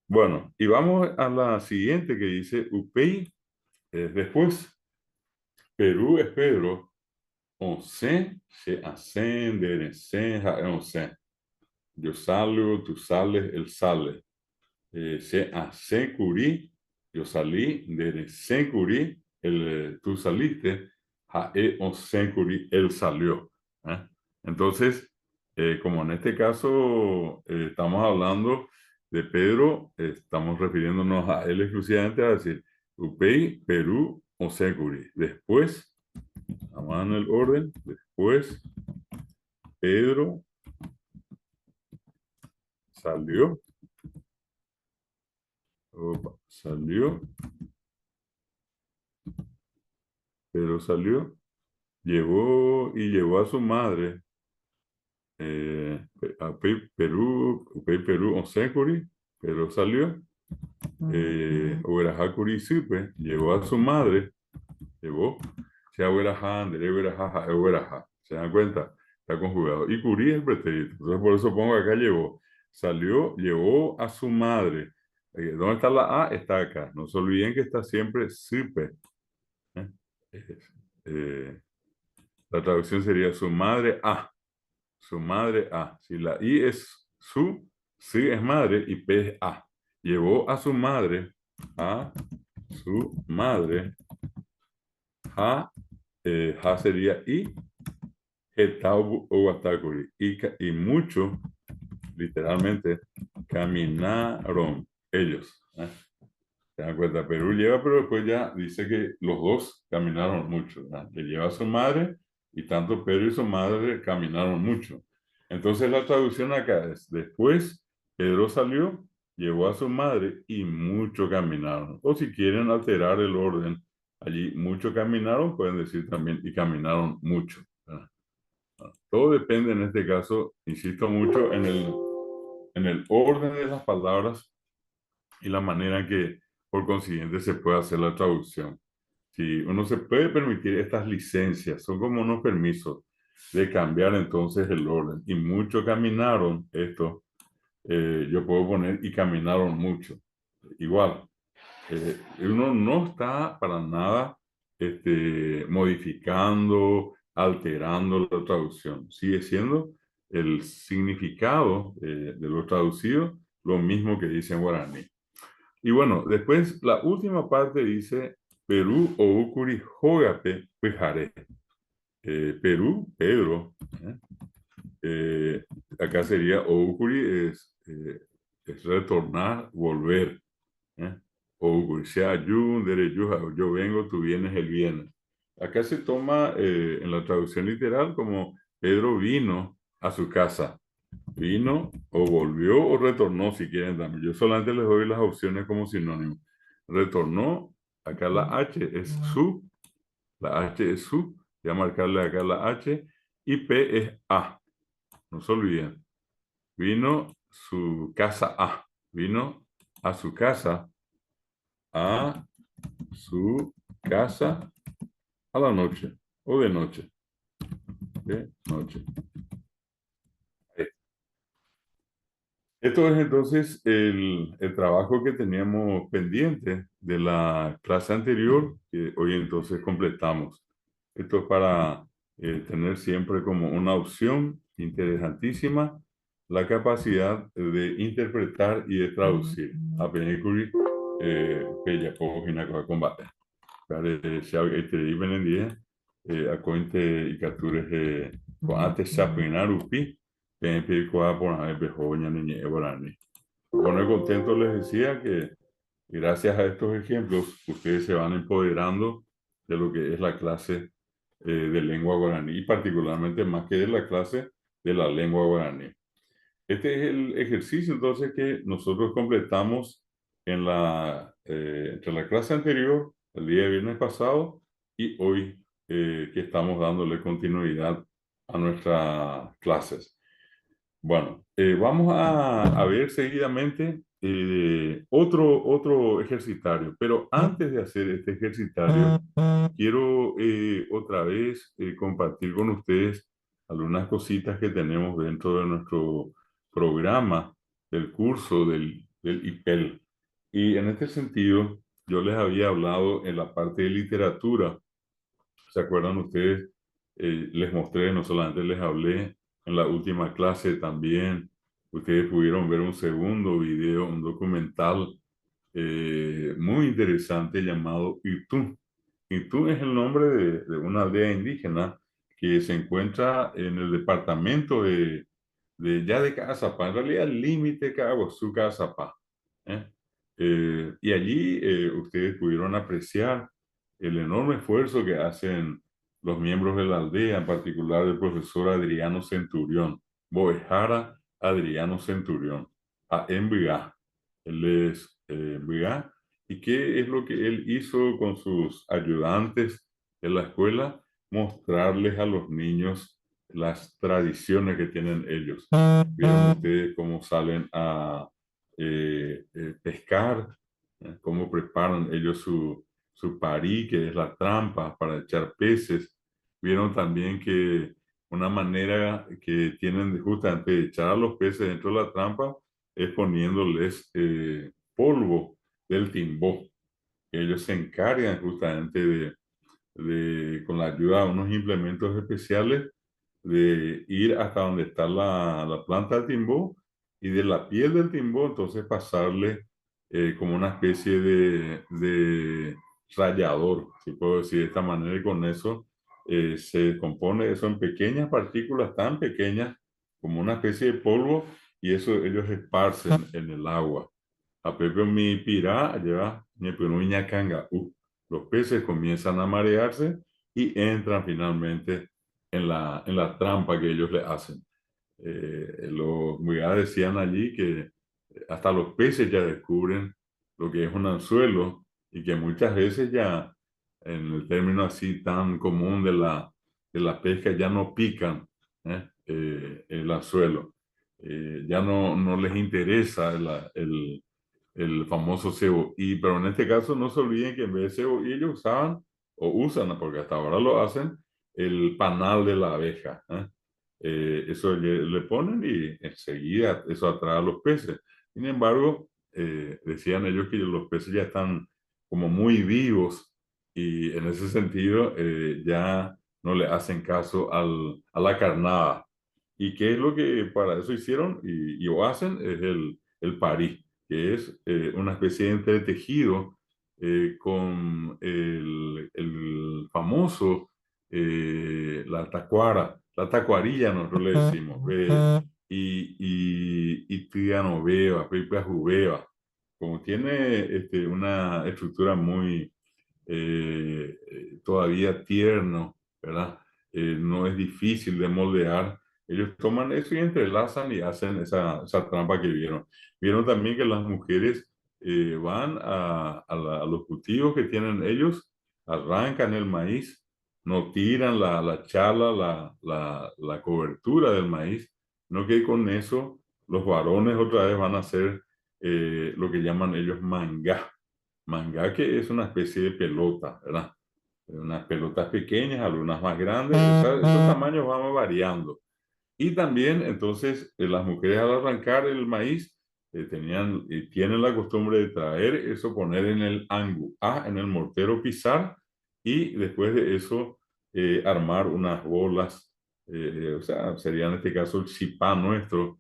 Bueno, y vamos a la siguiente que dice UPEI, después, Perú es Pedro. Once, se ascende, once. Yo salgo, tú sales, él sale. Se hace curí, yo salí, de se curí, tú saliste, once curí, él salió. ¿Eh? Entonces, como en este caso estamos hablando de Pedro, estamos refiriéndonos a él exclusivamente a decir, Upey, Perú, once curí. Después, vamos en el orden, después Pedro salió, salió, Pedro salió, llevó a su madre a Perú, Perú, Onsécuri, Pedro salió, Uberajacuri Sipe, llevó a su madre, llevó, sea Uberajá, Andere Uberajá, Uberajá, ¿se dan cuenta? Está conjugado. Y Curí es el pretérito, entonces por eso pongo acá llevó, salió, llevó a su madre. ¿Dónde está la A? Está acá. No se olviden que está siempre Sipe. ¿eh? Eh, la traducción sería su madre A. Su madre A. Si la I es su, sí es madre y P es a. Llevó a su madre, ja sería y, etau o atacuri. Y mucho, literalmente, caminaron ellos. ¿Eh? ¿Te das cuenta? Perú lleva, pero después ya dice que los dos caminaron mucho, ¿verdad? Le lleva a su madre y tanto Pedro y su madre caminaron mucho. Entonces la traducción acá es, después Pedro salió, llevó a su madre y mucho caminaron. O si quieren alterar el orden, allí mucho caminaron, pueden decir también y caminaron mucho, ¿verdad? Todo depende en este caso, insisto mucho en el orden de las palabras y la manera en que por consiguiente se puede hacer la traducción. Si uno se puede permitir estas licencias, son como unos permisos de cambiar entonces el orden. Y muchos caminaron esto, yo puedo poner y caminaron mucho. Igual, uno no está para nada modificando, alterando la traducción. Sigue siendo el significado de lo traducido lo mismo que dice en guaraní. Y bueno, después la última parte dice Perú o Ukuri Jogape Pejare. Perú, Pedro. ¿Eh? Acá sería Ukuri es retornar, volver. ¿Eh? Ukuri, sea yun, dereyuja, yo vengo, tú vienes, él viene. Acá se toma en la traducción literal como Pedro vino a su casa. Vino o volvió o retornó, si quieren también. Yo solamente les doy las opciones como sinónimo. Retornó, acá la H es su, la H es su, voy a marcarle acá la H, y P es A, no se olviden. Vino su casa A, vino a su casa, a su casa a la noche o de noche. Esto es entonces el trabajo que teníamos pendiente de la clase anterior, que hoy entonces completamos. Esto es para tener siempre como una opción interesantísima la capacidad de interpretar y de traducir. A película, bella página que va a combate. Se ha escrito en día, a cointe y capturas con antes chapinar upi, tempe por ahí bejoña niñe borani. Bueno, contento les decía que gracias a estos ejemplos ustedes se van empoderando de lo que es la clase de lengua guaraní y particularmente más que de la clase de la lengua guaraní. Este es el ejercicio entonces que nosotros completamos entre la clase anterior, el día de viernes pasado, y hoy que estamos dándole continuidad a nuestras clases. Bueno, vamos a ver seguidamente otro ejercitario, pero antes de hacer este ejercitario, quiero otra vez compartir con ustedes algunas cositas que tenemos dentro de nuestro programa del curso del IPEL. Y en este sentido, yo les había hablado en la parte de literatura. ¿Se acuerdan ustedes? Les mostré, no solamente les hablé en la última clase también. Ustedes pudieron ver un segundo video, un documental muy interesante llamado Itu. Itu es el nombre de una aldea indígena que se encuentra en el departamento ya de Caazapá, en realidad el límite de Caguazú, Caazapá. ¿Eh? Y allí ustedes pudieron apreciar el enorme esfuerzo que hacen los miembros de la aldea, en particular el profesor Adriano Centurión, Boejara Adriano Centurión, a Envigá. Él es Envigá. ¿Y qué es lo que él hizo con sus ayudantes en la escuela? Mostrarles a los niños las tradiciones que tienen ellos. Vieron ustedes cómo salen a pescar, cómo preparan ellos su parí, que es la trampa para echar peces. Vieron también que una manera que tienen justamente de echar a los peces dentro de la trampa es poniéndoles polvo del timbó. Ellos se encargan justamente con la ayuda de unos implementos especiales, de ir hasta donde está la planta del timbó y de la piel del timbó entonces pasarle como una especie de rallador, si puedo decir de esta manera, y con eso se compone eso en pequeñas partículas tan pequeñas como una especie de polvo, y eso ellos esparcen en el agua. A Pepe mi pirá lleva ni peruña canga. Los peces comienzan a marearse y entran finalmente en la trampa que ellos le hacen. Los Muigas decían allí que hasta los peces ya descubren lo que es un anzuelo y que muchas veces ya en el término así tan común de la pesca ya no pican el anzuelo. Ya no les interesa el famoso cebo. Pero en este caso no se olviden que en vez de cebo ellos usaban o usan, porque hasta ahora lo hacen, el panal de la abeja. Eso le ponen y enseguida eso atrae a los peces. Sin embargo, decían ellos que los peces ya están como muy vivos y en ese sentido ya no le hacen caso a la carnada. ¿Y qué es lo que para eso hicieron y o hacen? Es el parí, que es una especie de entretejido con el famoso la tacuara, la tacuarilla nosotros le decimos, y Triano Beba, Pepe Jubeva, como tiene una estructura muy todavía tierno, ¿verdad? No es difícil de moldear. Ellos toman eso y entrelazan y hacen esa trampa que vieron. Vieron también que las mujeres van a los cultivos que tienen ellos, arrancan el maíz, no tiran la chala, la cobertura del maíz, no que con eso los varones otra vez van a hacer lo que llaman ellos mangá. Mangá que es una especie de pelota, ¿verdad? Unas pelotas pequeñas, algunas más grandes, esos tamaños van variando. Y también, entonces, las mujeres al arrancar el maíz tenían y tienen la costumbre de traer eso, poner en el angu, en el mortero pisar, y después de eso armar unas bolas, o sea, sería en este caso el cipá nuestro,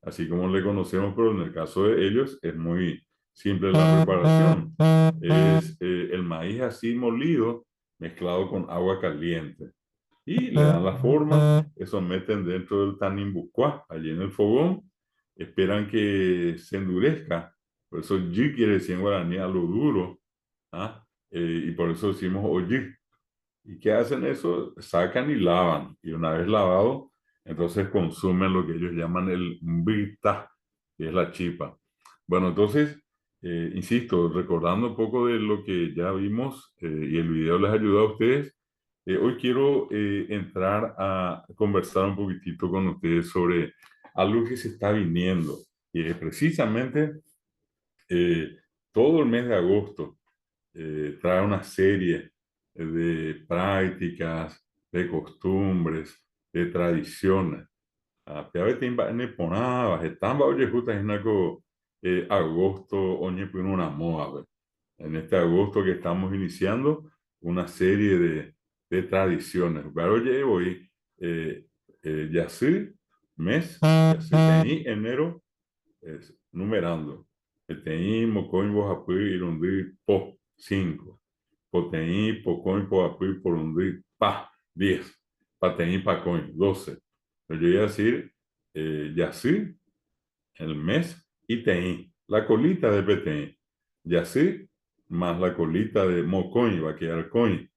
así como le conocemos, pero en el caso de ellos es muy simple la preparación. Es el maíz así molido, mezclado con agua caliente y le dan la forma, eso meten dentro del tanimbucuá, allí en el fogón, esperan que se endurezca, por eso yi quiere decir en guaraní a lo duro, ¿ah? Y por eso decimos oyi. ¿Y qué hacen eso? Sacan y lavan, y una vez lavado, entonces consumen lo que ellos llaman el mbita, que es la chipa. Bueno, entonces, insisto, recordando un poco de lo que ya vimos y el video les ayuda a ustedes, hoy quiero entrar a conversar un poquitito con ustedes sobre algo que se está viniendo, y es precisamente eh, todo el mes de agosto trae una serie de prácticas, de costumbres, de tradiciones. Piave timba ne ponaba, estamba oye justa es naco agosto, oñe pues una moda, pues. En este agosto que estamos iniciando una serie de tradiciones. Pero oye, hoy, ya sí, mes, ya sí, tení enero, numerando. Tení mocoin, bojapuy, irundi, po, 5. Poteí, pocoin, poapuy, porundi, pa, 10. Pateí, pacoin, 12. Yo iba a decir, yací, el mes, y teí, la colita de peteí. Yací, más la colita de mocoin, va a quedar coin.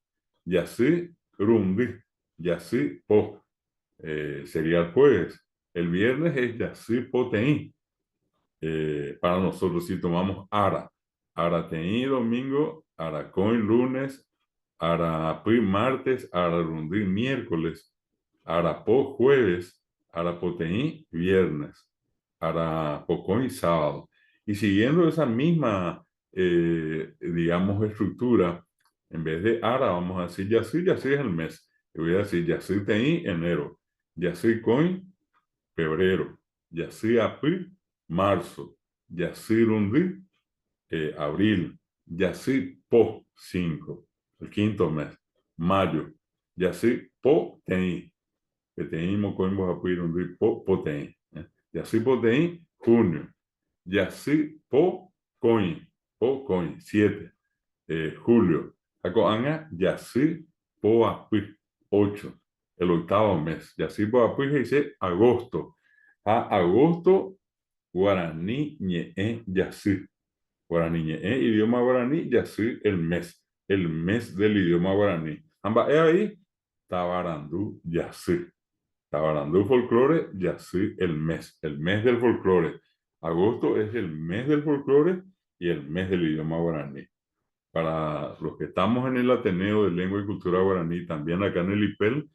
Yací, rundi. Yací, po. Sería el jueves. El viernes es yací, poteí. Para nosotros si tomamos ara, arateí domingo, aracoin lunes, arapí martes, ararundí miércoles, arapó jueves, arapoteí viernes, arapocoin sábado. Y siguiendo esa misma, digamos, estructura, en vez de ara, vamos a decir yací es el mes. Yo voy a decir yací teí enero, yací coin febrero, yací apí marzo, Yacirundi, abril, Yací Po, 5, el quinto mes, mayo, Yací Po, Teí, que teníamos con Apirundi Po, Po, Teí, Yací Po, Teí, junio. Yasí, po, coin, 7. Julio. Acoanga, yasí, po, api, 8. El octavo mes. Yasí, po, api, dice agosto. A agosto, guaraní, ñe, yasí. Guaraní, ñe, idioma guaraní, yasí, el mes del idioma guaraní. Amba, ahí, tabarandú, yasí. Tabarandú folclore, yasí, el mes del folclore. Agosto es el mes del folclore y el mes del idioma guaraní. Para los que estamos en el Ateneo de Lengua y Cultura Guaraní, también acá en el IPEL,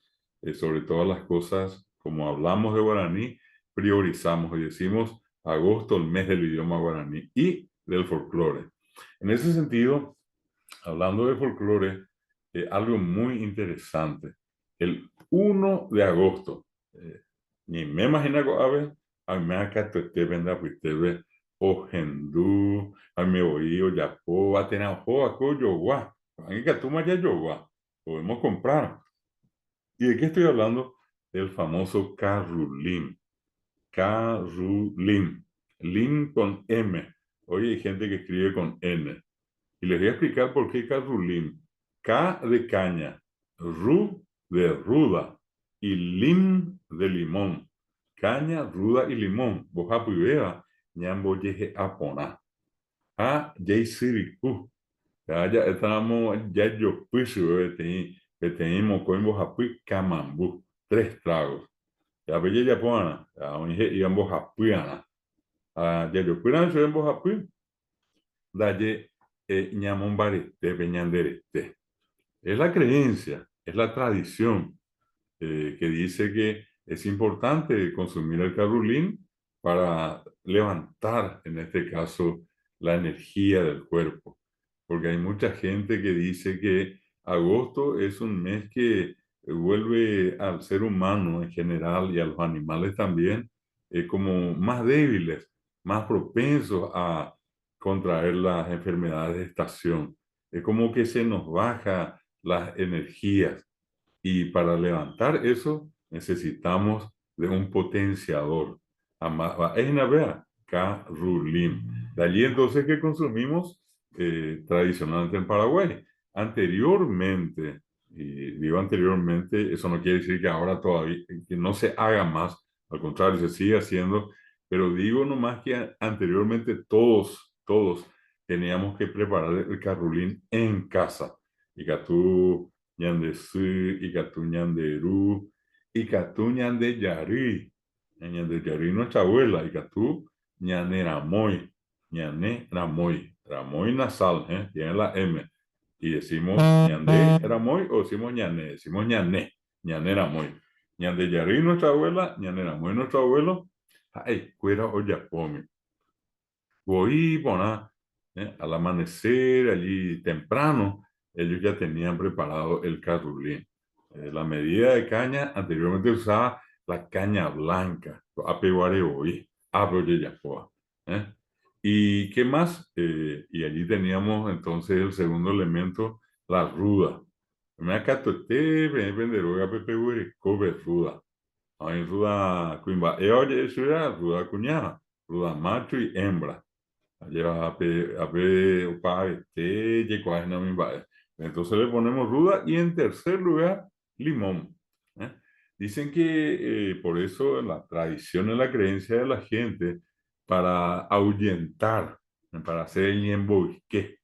sobre todas las cosas, como hablamos de guaraní, priorizamos y decimos agosto, el mes del idioma guaraní y del folclore. En ese sentido, hablando de folclore, algo muy interesante. El 1 de agosto, ni me imagino que a mí me acá te venda pues te ve ojendu, a mí oí o ya po, a tener ojo a co yogua, a mí que tú me ya yogua, podemos comprar. ¿Y de qué estoy hablando? Del famoso carrulín. Carrulín. Lin con M. Hoy hay gente que escribe con N. Y les voy a explicar por qué carrulín. K de caña, ru de ruda y lim de limón. Caña, ruda y limón. Vos apivea, ñambo yeje apona. A jay siriku. Ya estamos, ya yo puse, tenemos con vos api camambú. 3 tragos. Ya veía ya pona. Ya onje y ambos apiana. Ya yo puedan ser ambos api. Daye ñamon barete, peñanderete. Es la creencia, es la tradición que dice que es importante consumir el carrulín para levantar, en este caso, la energía del cuerpo. Porque hay mucha gente que dice que agosto es un mes que vuelve al ser humano en general y a los animales también como más débiles, más propensos a contraer las enfermedades de estación. Es como que se nos baja las energías y para levantar eso necesitamos de un potenciador. Es una vea, Carulim. De allí entonces que consumimos tradicionalmente en Paraguay. Anteriormente, y digo anteriormente, eso no quiere decir que ahora todavía, que no se haga más, al contrario, se sigue haciendo, pero digo nomás que anteriormente todos teníamos que preparar el carrulín en casa. Y que tú ñandesú, ikatu ñanderú, ikatu ñandeyari. Ñandeyari nuestra abuela, ikatu ñaneramoy, ñaneramoy, ramoy nasal, tiene la M. Y decimos ñanderamoy o decimos ñaneramoy. Ñandeyari nuestra abuela, ñaneramoy nuestro abuelo, ay, cuera o yapomi. Voy, bueno, al amanecer, allí temprano, ellos ya tenían preparado el carrulín. La medida de caña, anteriormente usaba la caña blanca, apeguare hoy, yapoa. ¿Y qué más? Y allí teníamos entonces el segundo elemento, la ruda. Me acatote, venderoga, pepeguere, cobe ruda. Hay ruda, cuimba, oye, eso era ruda cuñada, ruda macho y hembra. Lleva ape upa no me vaya. Entonces le ponemos ruda y en tercer lugar limón. ¿eh? Dicen que por eso la tradición y la creencia de la gente para ahuyentar, para hacer el ñembosque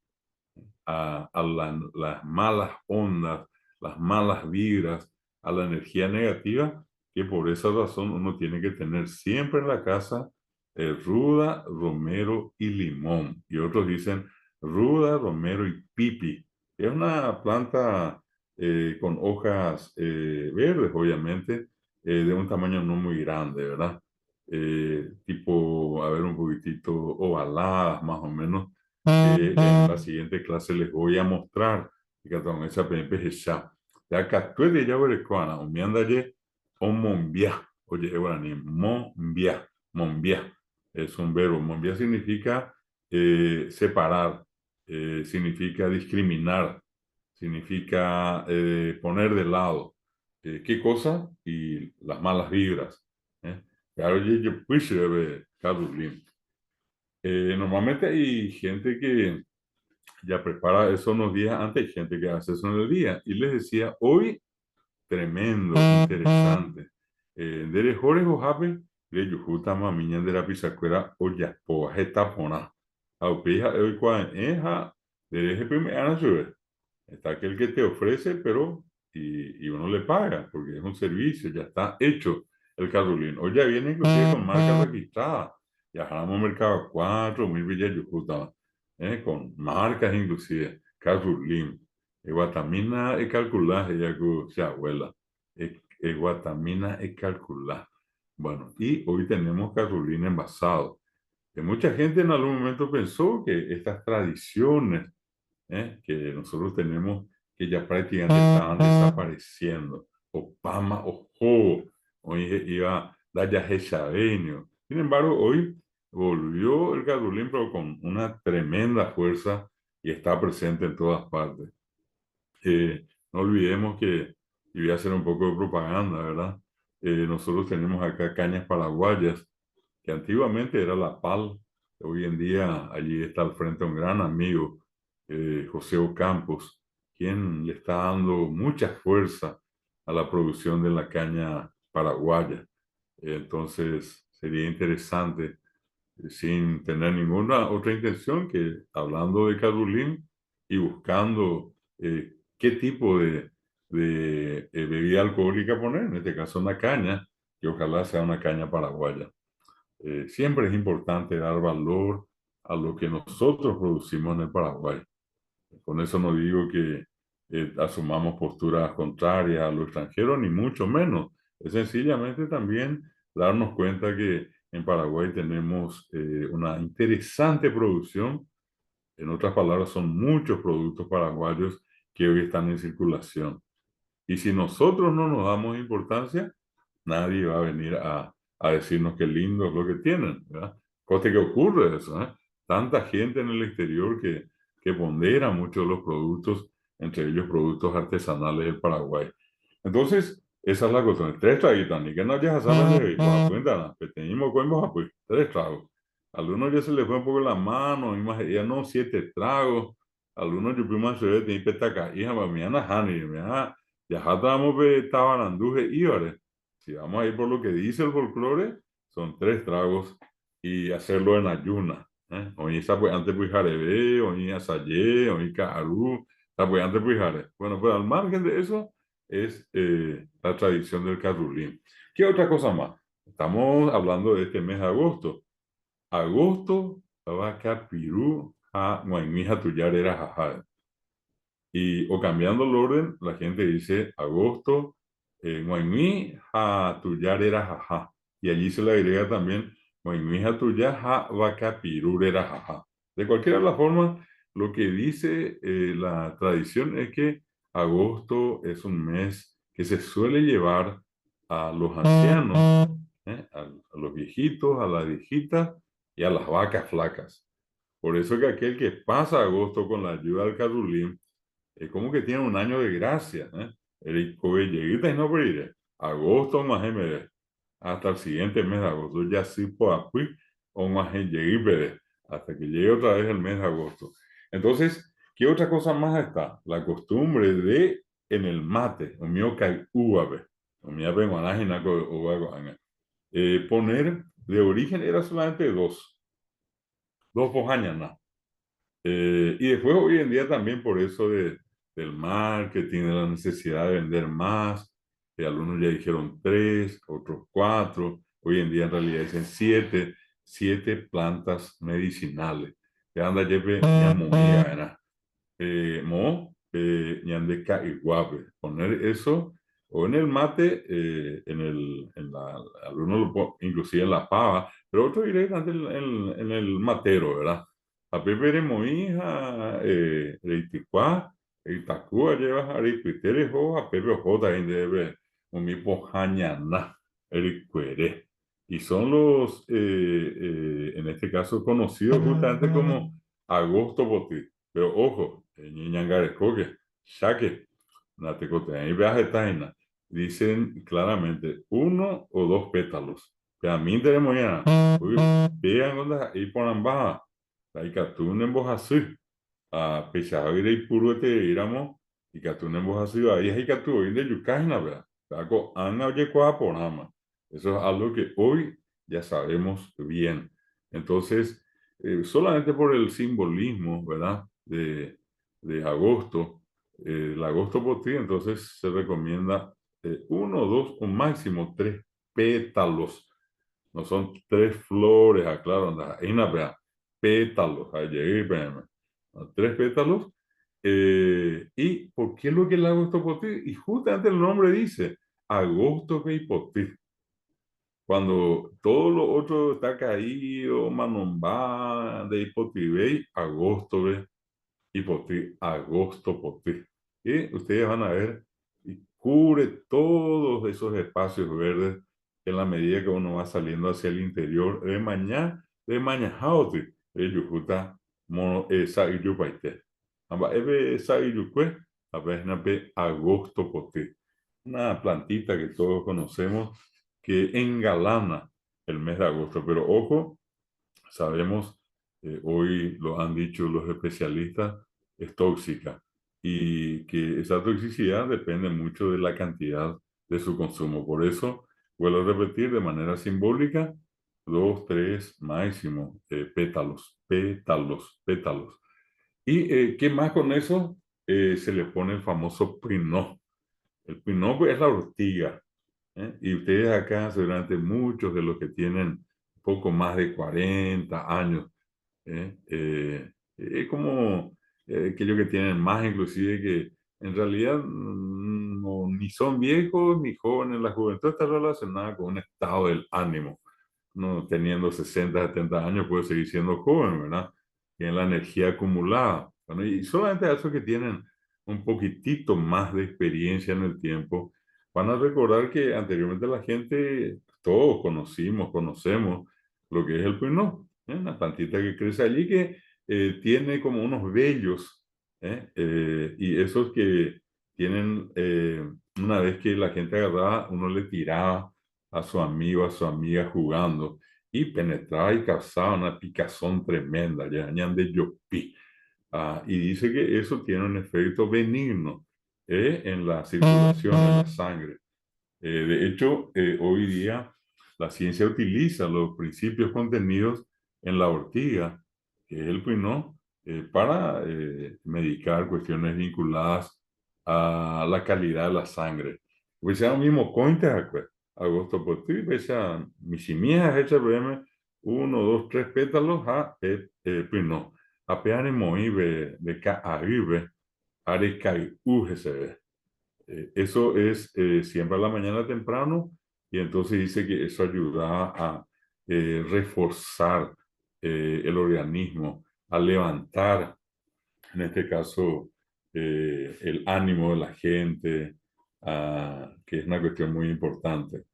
a las malas ondas, las malas vibras, a la energía negativa, que por esa razón uno tiene que tener siempre en la casa ruda, romero y limón. Y otros dicen ruda, romero y pipi. Es una planta con hojas verdes, obviamente, de un tamaño no muy grande, ¿verdad? Tipo, a ver, un poquitito ovaladas, más o menos que en la siguiente clase les voy a mostrar. Fíjate, esa PNP ya. Ya captué de ya verecuana, un miandaye, o monbia. Oye, guaraní, monbia. Es un verbo. Monbia significa separar, significa discriminar, significa poner de lado. ¿Qué cosa? Y las malas vibras. Claro, yo pues Carolina. Normalmente hay gente que ya prepara eso unos días antes, hay gente que hace eso en el día. Y les decía, hoy tremendo, interesante. Dere Jorge Ojape, de Yujuta Mamiña de la Pisacuera, o Yapoa, Jetapona. Aupija, Eukua, Eja, de Eje Ana Sube. Está aquel que te ofrece, pero y uno le paga, porque es un servicio, ya está hecho el carrulín. Hoy ya viene inclusive con marca registrada. Ya jalamos Mercado 4, Mil Villa Yujuta, con marcas inclusive, carrulín. Guatamina es calcular, ella que se abuela. Guatamina es calcular. Bueno, y hoy tenemos carrulín envasado. Que mucha gente en algún momento pensó que estas tradiciones que nosotros tenemos que ya prácticamente estaban desapareciendo. O Pama o Jo, hoy iba Daya Hechabeño. Sin embargo, hoy volvió el Carolín, pero con una tremenda fuerza y está presente en todas partes. No olvidemos que, y voy a hacer un poco de propaganda, ¿verdad? Nosotros tenemos acá cañas paraguayas, que antiguamente era la PAL. Hoy en día allí está al frente un gran amigo, José Ocampos, quien le está dando mucha fuerza a la producción de la caña paraguaya. Entonces, sería interesante, sin tener ninguna otra intención que hablando de Carolín y buscando qué tipo de bebida alcohólica poner, en este caso una caña, que ojalá sea una caña paraguaya. Siempre es importante dar valor a lo que nosotros producimos en el Paraguay. Con eso no digo que asumamos posturas contrarias a lo extranjero, ni mucho menos. Es sencillamente también darnos cuenta que en Paraguay tenemos una interesante producción. En otras palabras, son muchos productos paraguayos que hoy están en circulación. Y si nosotros no nos damos importancia, nadie va a venir a decirnos qué lindo es lo que tienen, ¿verdad? Cosa que ocurre eso, ¿eh? Tanta gente en el exterior que pondera mucho los productos, entre ellos productos artesanales del Paraguay. Entonces, esa es la cuestión. Tres traguitos, ni que no haya saben de la cuenta, que tenemos pues, tres tragos. A algunos ya se les fue un poco la mano, ya no, siete tragos. Algunos yo primero se ve, tenía petaca, hija, para mí, Ana Hani, ya estamos tabaranduje y ahora, si vamos a ir por lo que dice el folclore, son tres tragos y hacerlo en ayuna. Oí pues antes pues jarebe, oí asayé, oí carú, pues antes pues jare. Bueno, pues al margen de eso es la tradición del carrulín. ¿Qué otra cosa más? Estamos hablando de este mes de agosto. Agosto, vaca pirú, a guaymija tuyar era jajal. Y, o cambiando el orden, la gente dice agosto, Moimí, ja, tuyar era jaja. Y allí se le agrega también Moimí, ja, tuyar, ja, vaca, pirur era jaja. De cualquiera de las formas, lo que dice la tradición es que agosto es un mes que se suele llevar a los ancianos, a los viejitos, a las viejitas y a las vacas flacas. Por eso que aquel que pasa agosto con la ayuda del carulín es como que tiene un año de gracia, ¿eh? El lleguita y no brille. Agosto más MD. Hasta el siguiente mes de agosto. Ya sí por aquí o más llegué hasta que llegue otra vez el mes de agosto. Entonces, ¿qué otra cosa más está? La costumbre de en el mate, o mío que uave, o mío penguanajina poner de origen era solamente dos pojañas, y después hoy en día también por eso del marketing, de la necesidad de vender más, algunos ya dijeron tres, otros cuatro, hoy en día en realidad dicen siete plantas medicinales. Que anda lleve ñamuía, ¿verdad? Ñandeca y guave. Poner eso o en el mate, algunos inclusive en la pava, pero otros directamente en el matero, ¿verdad? A Pepe de Moija, Reiticuá, Itacúa, llevas a Ripitere, a Pepe J, debe un mipo jañaná, Ericuere. Y son en este caso, conocidos justamente como agosto botí. Pero ojo, ñiñangarecoque, shaque, natecote, y veas esta dicen claramente uno o dos pétalos. a mí tenemos ya, vean onda, y ponen baja, la icatún en así, a pesar de ir puro te iramos, icatún en así, ahí es icatú, hoy de yucajina, ¿verdad? Taco, han oye cuá por ama. Eso es algo que hoy ya sabemos bien. Entonces, solamente por el simbolismo, ¿verdad? De agosto, el agosto por ti, entonces se recomienda uno, dos o máximo tres pétalos. No son tres flores, aclaro, anda, hay una vea, pétalos, ahí llegué, espérame. Tres pétalos. ¿Y por qué lo que es el agosto por ti? Y justamente el nombre dice, agosto que por ti. Cuando todo lo otro está caído, manombá, de hipotibey, agosto, ve, hipotí, agosto, potí. Y ustedes van a ver, y cubre todos esos espacios verdes en la medida que uno va saliendo hacia el interior de mañana, de Yujuta, mono, esa y yupaite. Amba, ebe, esa y yucue, a veces, agosto, potí. Una plantita que todos conocemos que engalana el mes de agosto. Pero ojo, sabemos, hoy lo han dicho los especialistas, es tóxica y que esa toxicidad depende mucho de la cantidad de su consumo. Por eso, vuelvo a repetir de manera simbólica, dos, tres, máximo, pétalos, pétalos, pétalos. ¿Y qué más con eso? Se le pone el famoso pinot. El pinot pues, es la ortiga. Y ustedes acá, seguramente muchos de los que tienen poco más de 40 años, es como aquellos que tienen más, inclusive que en realidad no, ni son viejos ni jóvenes. La juventud está relacionada con un estado del ánimo. No teniendo 60 70 años puede seguir siendo joven, ¿verdad? Tienen la energía acumulada. Bueno, y solamente a esos que tienen un poquitito más de experiencia en el tiempo, van a recordar que anteriormente la gente, todos conocemos lo que es el pinot, ¿eh? Una plantita que crece allí que tiene como unos vellos, y esos que tienen, una vez que la gente agarraba, uno le tiraba a su amigo, a su amiga jugando y penetraba y causaba una picazón tremenda, ya ñan de yopi. Y dice que eso tiene un efecto benigno en la circulación, en la sangre. De hecho, hoy día la ciencia utiliza los principios contenidos en la ortiga, que es el pinot, para medicar cuestiones vinculadas a la calidad de la sangre. Pues ya mismo cointe, agosto por ti, pues ya misimia hecha BM, uno, dos, tres pétalos a pinot. Apenas moí de ca arriba, are kai UGCB. Eso es siempre a la mañana temprano y entonces dice que eso ayuda a reforzar el organismo, a levantar, en este caso, el ánimo de la gente, que es una cuestión muy importante.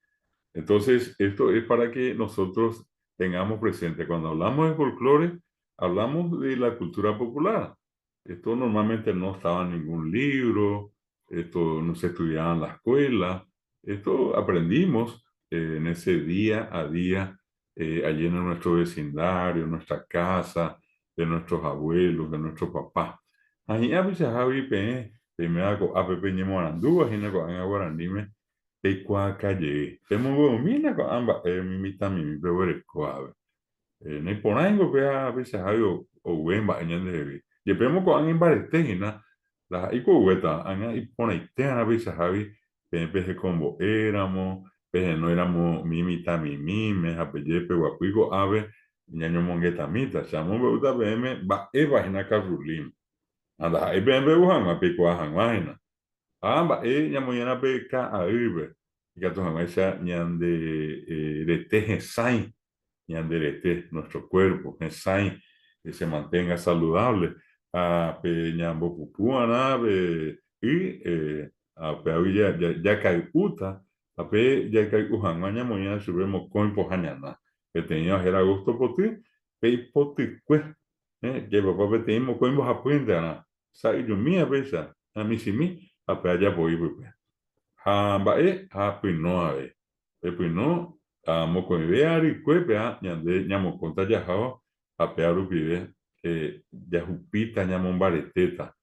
Entonces, esto es para que nosotros tengamos presente, cuando hablamos de folclore, hablamos de la cultura popular. Esto normalmente no estaba en ningún libro, esto no se estudiaba en la escuela, esto aprendimos en ese día a día, allí en nuestro vecindario, en nuestra casa, de nuestros abuelos, de nuestros papás. Ahí a veces Javi me hago a Pepe Ñemo Arandú, a Gina Guaranime, kwa calle temo go mina ko amba mimita mi bebere ko ne ponango pe a veces hayo o wemba anyande heavy ye pemo ko an imbarete hina la iko weta anga ipona itena veces habi pe combo éramos pe no éramos mimita me apelle pe guapico ave ñaño mongueta mita chamo beuta bm ba eva hina karulim anda e bem buhanga pe ko hangwaina amba ñamoyana pe ka aibe gato jamaica ñande rete sain ñande rete nuestro cuerpo sain que se mantenga saludable a pe ñambo pupuana y a pe ya kai uta a pe ya kai uhan ñamoyana subemos coimpo hañana que tenía era gusto por ti pe poti pues que papá pe tenemos coimpo apuente ana sai yo mía pesa a mí si mí a pe allá voy pues ha mba'e ha pinot ave pe pinot amo con idea y cuepea, ñande, ñamo conta yajao, apea rupibe, yajupita ñamon bareteta,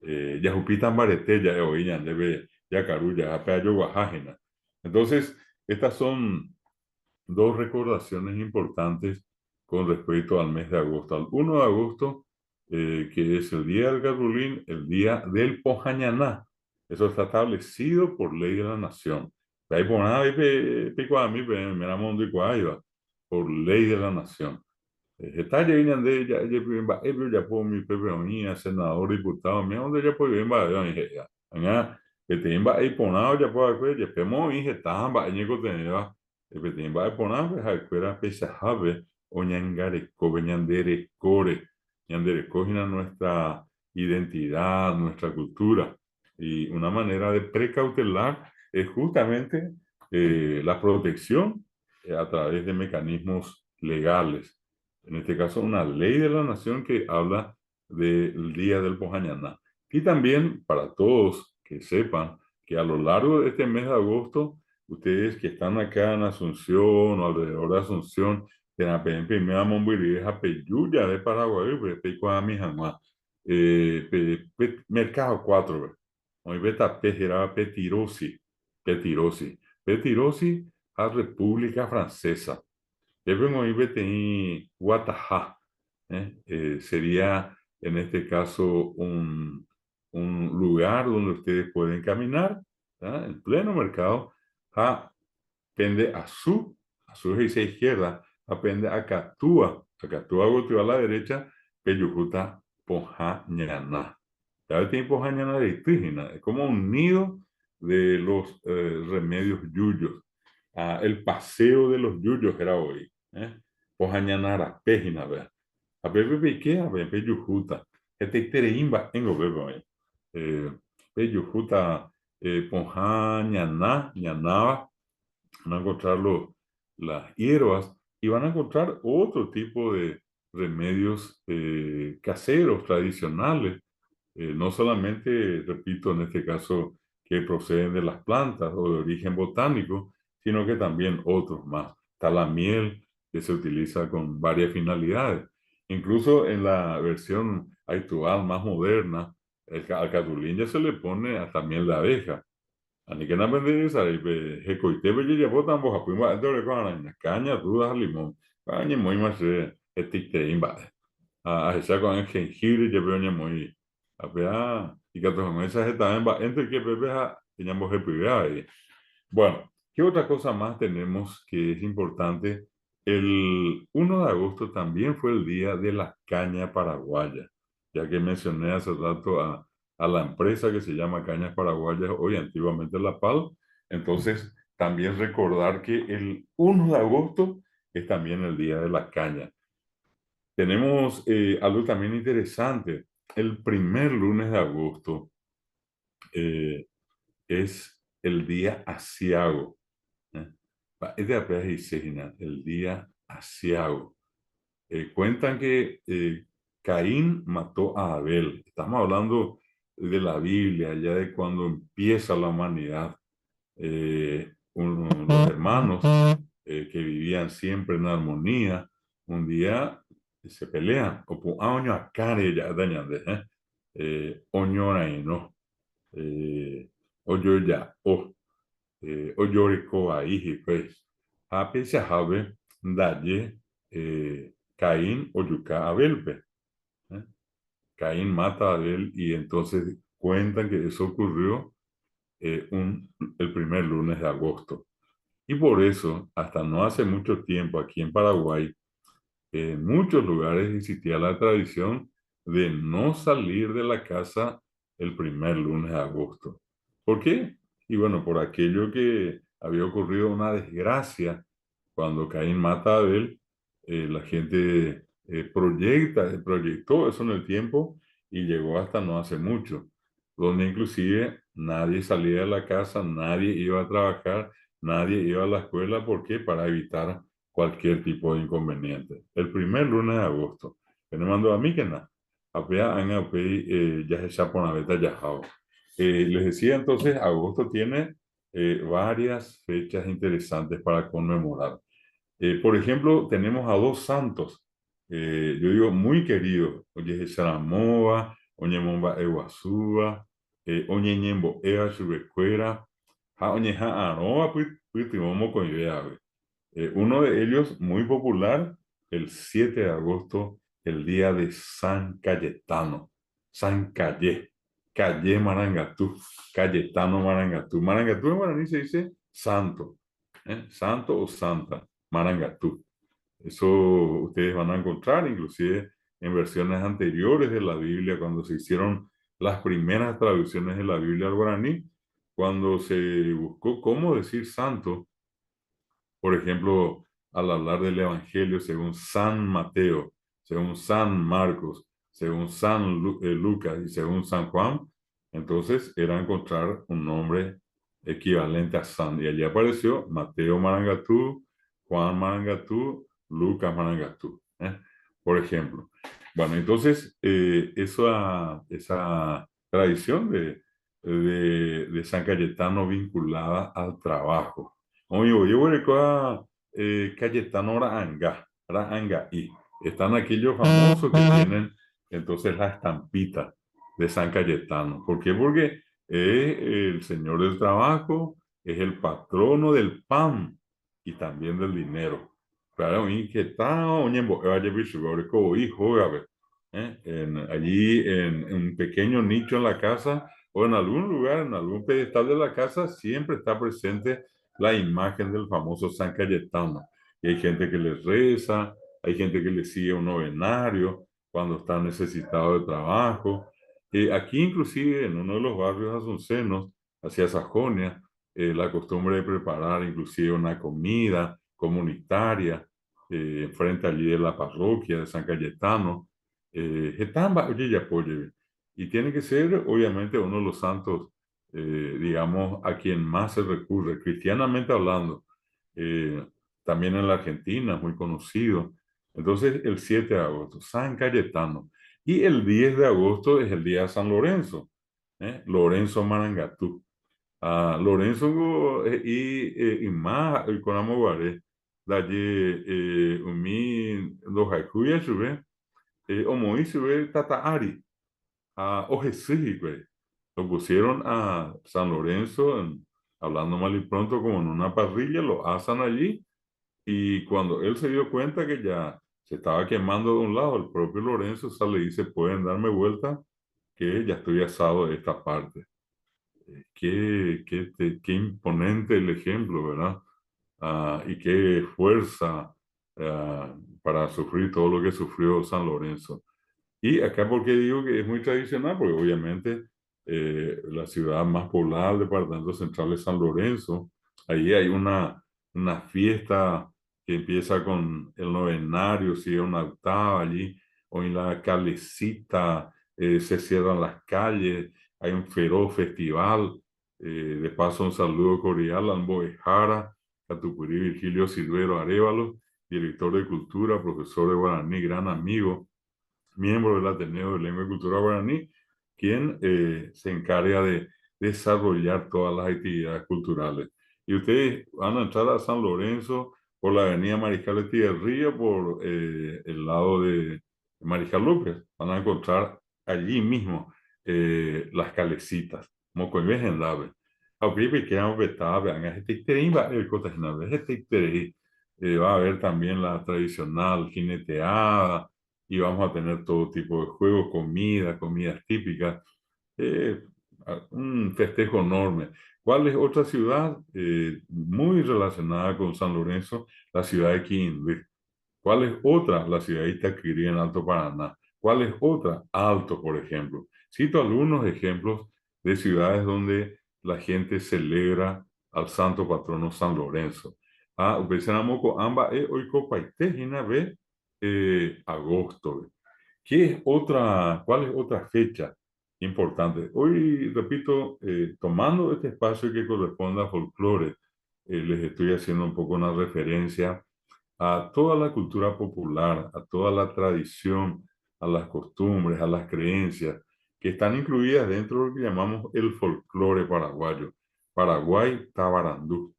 yajupita en barete, ya oí, ñande ve, yacarulla, apea yo guajágena. Entonces, estas son dos recordaciones importantes con respecto al mes de agosto. Al 1 de agosto, que es el Día del Garrulín, el Día del Pojañaná. Eso está establecido por ley de la nación. Ahí por nada, pico a mí, me la mando y por ley de la nación. Está ya de ya ya por mi pepe senador diputado mi donde ya puede ir va ya anga que te imba ahí ponado ya puede ya pemo y está va ni ko teneva que te imba ponado pues afuera pesa have o ñangare ko ñandere core ñandere cogina nuestra identidad nuestra cultura y una manera de precautelar es justamente la protección a través de mecanismos legales, en este caso una ley de la nación que habla del Día del Pojañaná. Y también para todos que sepan que a lo largo de este mes de agosto, ustedes que están acá en Asunción o alrededor de Asunción, de la primera Mombirí, Peyuya de Paraguay, Peico a mi jamás, Mercado 4, hoy beta Pejera Petirosi a República Francesa. Debemos ir Guatajá, sería en este caso un lugar donde ustedes pueden caminar, ¿verdad? En pleno mercado, a pende a su izquierda, apende a Catúa Gotio a la derecha, Peyujuta Pojañaná. Ya tiene Pojañaná de Trígina, es como un nido de los remedios yuyos. El paseo de los yuyos era hoy. Pojañanara, Pejina, vea. A Pepe Piqué, a Pepe Yujuta. Este Tereimba, en Gobierno, Pepe Yujuta, Pojañaná, Ñanaba, van a encontrar las hierbas y van a encontrar otro tipo de remedios caseros, tradicionales, no solamente, repito, en este caso, que proceden de las plantas o de origen botánico, sino que también otros más. Está la miel, que se utiliza con varias finalidades. Incluso en la versión actual, más moderna, al catulín ya se le pone hasta miel de abeja. Ani que na vende sari be hekoite be ya botan bo hapu ma dore ko ana caña dudas limón. Caña muy más etikte imba. Esa con el jengibre ya veo muy apea y que todos esas están entre que bebé a teníamos el privado. Bueno, ¿qué otra cosa más tenemos que es importante? El 1 de agosto también fue el día de la caña paraguaya, ya que mencioné hace rato a la empresa que se llama Cañas Paraguayas, hoy antiguamente La Pal. Entonces, también recordar que el 1 de agosto es también el día de la caña. Tenemos algo también interesante. El primer lunes de agosto eh, es el día asiago. Es de apenas y Sejina, el día asiago. Cuentan que Caín mató a Abel. Estamos hablando de la Biblia, ya de cuando empieza la humanidad. Los hermanos que vivían siempre en armonía, un día se pelean. O año a care ya dañan de oñora y no. Oyo ya o oyorico ahí pues. A pesar de dalle Caín oyuca a Abel. ¿eh? Caín mata a Abel y entonces cuentan que eso ocurrió el primer lunes de agosto. Y por eso, hasta no hace mucho tiempo aquí en Paraguay, en muchos lugares existía la tradición de no salir de la casa el primer lunes de agosto. ¿Por qué? Y bueno, por aquello que había ocurrido una desgracia cuando Caín mata a Abel, la gente proyectó eso en el tiempo y llegó hasta no hace mucho, donde inclusive nadie salía de la casa, nadie iba a trabajar, nadie iba a la escuela. ¿Por qué? Para evitar cualquier tipo de inconveniente. El primer lunes de agosto, que me mandó a mí que nada, ya se chapó una beta ya. Les decía entonces, agosto tiene varias fechas interesantes para conmemorar. Por ejemplo, tenemos a dos santos, yo digo muy queridos, Oye Saramoa, Oñemomba Ewasúa, Oñeñembo Ea Chubecuera, Ja Oñeja Aroa, Puitimomo Coidea. Uno de ellos, muy popular, el 7 de agosto, el día de San Cayetano, San Calle, Calle Marangatú, Cayetano Marangatú. Marangatú en guaraní se dice santo, santo o santa, Marangatú. Eso ustedes van a encontrar inclusive en versiones anteriores de la Biblia, cuando se hicieron las primeras traducciones de la Biblia al guaraní, cuando se buscó cómo decir santo. Por ejemplo, al hablar del Evangelio según San Mateo, según San Marcos, según San Lucas y según San Juan, entonces era encontrar un nombre equivalente a San. Y allí apareció Mateo Marangatú, Juan Marangatú, Lucas Marangatú, por ejemplo. Bueno, entonces esa tradición de San Cayetano vinculada al trabajo. Oye, yo recuerdo Cayetano Anga y están aquellos famosos que tienen entonces la estampita de San Cayetano. ¿Por qué? Porque es el señor del trabajo, es el patrono del pan y también del dinero. Claro, y que está, oye, vaya, hijo, a ver, allí en un pequeño nicho en la casa o en algún lugar, en algún pedestal de la casa, siempre está presente la imagen del famoso San Cayetano. Y hay gente que le reza, hay gente que le sigue un novenario cuando está necesitado de trabajo. Aquí inclusive en uno de los barrios asuncenos, hacia Sajonia, la costumbre de preparar inclusive una comida comunitaria frente allí de la parroquia de San Cayetano. Oye, y apoye. Y tiene que ser obviamente uno de los santos digamos, a quien más se recurre, cristianamente hablando. Eh, También en la Argentina es muy conocido. Entonces, el 7 de agosto, San Cayetano. Y el 10 de agosto es el día de San Lorenzo, Lorenzo Marangatú. Lorenzo y más, y con Amoguaré, dalle umi los haikuya sube, o moi sube tataari o Jesús, güey. Lo pusieron a San Lorenzo, hablando mal y pronto, como en una parrilla, lo asan allí y cuando él se dio cuenta que ya se estaba quemando de un lado, el propio Lorenzo sale y dice, pueden darme vuelta, que ya estoy asado de esta parte. Qué imponente el ejemplo, ¿verdad? Y qué fuerza para sufrir todo lo que sufrió San Lorenzo. Y acá, ¿por qué digo que es muy tradicional? Porque obviamente la ciudad más poblada del departamento central es San Lorenzo. Ahí hay una fiesta que empieza con el novenario, sigue una octava allí, o en la calecita, se cierran las calles, hay un feroz festival. De paso, un saludo cordial a Ambo Jara, Catucurí Virgilio Silvero Arevalo, director de Cultura, profesor de guaraní, gran amigo, miembro del Ateneo de Lengua y Cultura Guaraní, quien se encarga de desarrollar todas las actividades culturales. Y ustedes van a entrar a San Lorenzo por la avenida Mariscal Etigarría, por el lado de Mariscal López. Van a encontrar allí mismo las calecitas, Mocoimes en Lave. Aunque pequeño vetado, vean, el cotaginal, va a haber también la tradicional jineteada, y vamos a tener todo tipo de juegos, comidas típicas, eh, un festejo enorme. ¿Cuál es otra ciudad muy relacionada con San Lorenzo? La ciudad de Quindío. ¿Cuál es otra? La ciudad de Itaquirí en Alto Paraná. ¿Cuál es otra? Alto, por ejemplo. Cito algunos ejemplos de ciudades donde la gente celebra al santo patrono San Lorenzo. Upecenamoko amba e oiko paite hina ve agosto. ¿Cuál es otra fecha importante? Hoy, repito, tomando este espacio que corresponde a folclore, les estoy haciendo un poco una referencia a toda la cultura popular, a toda la tradición, a las costumbres, a las creencias que están incluidas dentro de lo que llamamos el folclore paraguayo. Paraguay Tabarandú.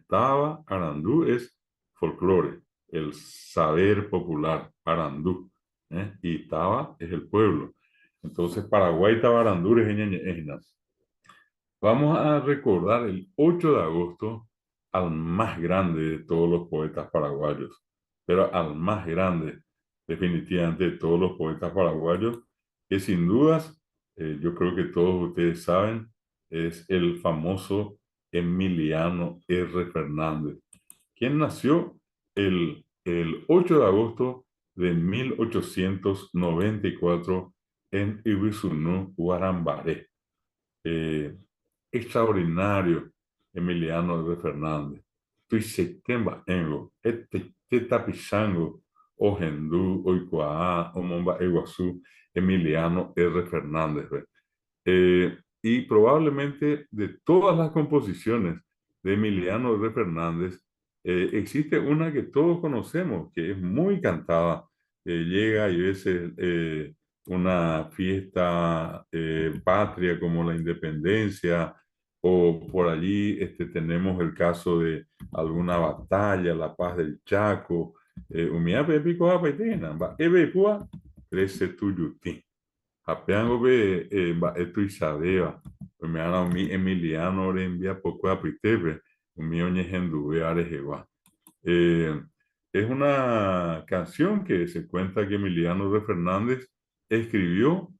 Taba Arandú es folclore, el saber popular, Arandú, y Taba es el pueblo. Entonces, Paraguay, Tabarandú, es Ejinas. Vamos a recordar el 8 de agosto al más grande de todos los poetas paraguayos, pero al más grande, definitivamente, de todos los poetas paraguayos, que sin dudas, yo creo que todos ustedes saben, es el famoso Emiliano R. Fernández, quien nació el 8 de agosto de 1894 en Ibisunú, Guarambaré. Eh, Extraordinario Emiliano de Fernández. Tui Septemba Engo, Tapizango, Ogendú, Oicoa, Omomba, Iguazú, Emiliano R. Fernández. Y probablemente de todas las composiciones de Emiliano R. Fernández, existe una que todos conocemos, que es muy cantada. Llega y veces una fiesta patria como la independencia, o por allí tenemos el caso de alguna batalla, la paz del Chaco. Umia Pepico Apaitena, Ebe Pua, Crece Tuyuti. Apeango be esto Isabeva, me han mi Emiliano envía poco a Pitebe, mi oñe hendube arejewa. Eh, es una canción que se cuenta que Emiliano de Fernández escribió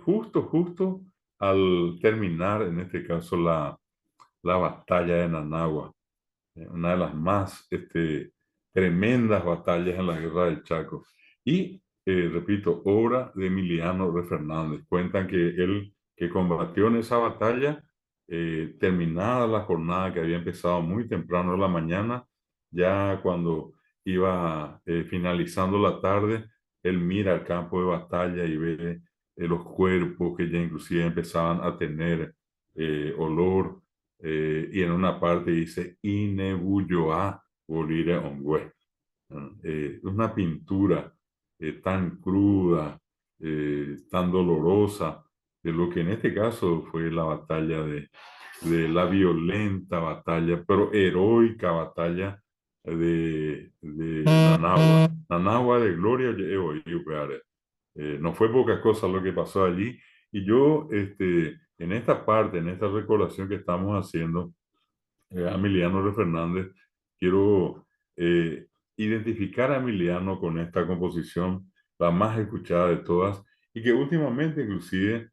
justo al terminar, en este caso, la batalla de Nanagua, una de las más tremendas batallas en la Guerra del Chaco. Y, repito, obra de Emiliano de Fernández. Cuentan que él, que combatió en esa batalla, terminada la jornada que había empezado muy temprano en la mañana, ya cuando iba finalizando la tarde, él mira el campo de batalla y ve los cuerpos que ya inclusive empezaban a tener olor, y en una parte dice Inebulloa Bolire Ongüe. Una pintura tan cruda, tan dolorosa, de lo que en este caso fue la batalla de la violenta batalla, pero heroica batalla de Nanagua. Nanagua de gloria, no fue poca cosa lo que pasó allí. Y yo, en esta parte, en esta recordación que estamos haciendo, a Emiliano R. Fernández, quiero identificar a Emiliano con esta composición, la más escuchada de todas, y que últimamente inclusive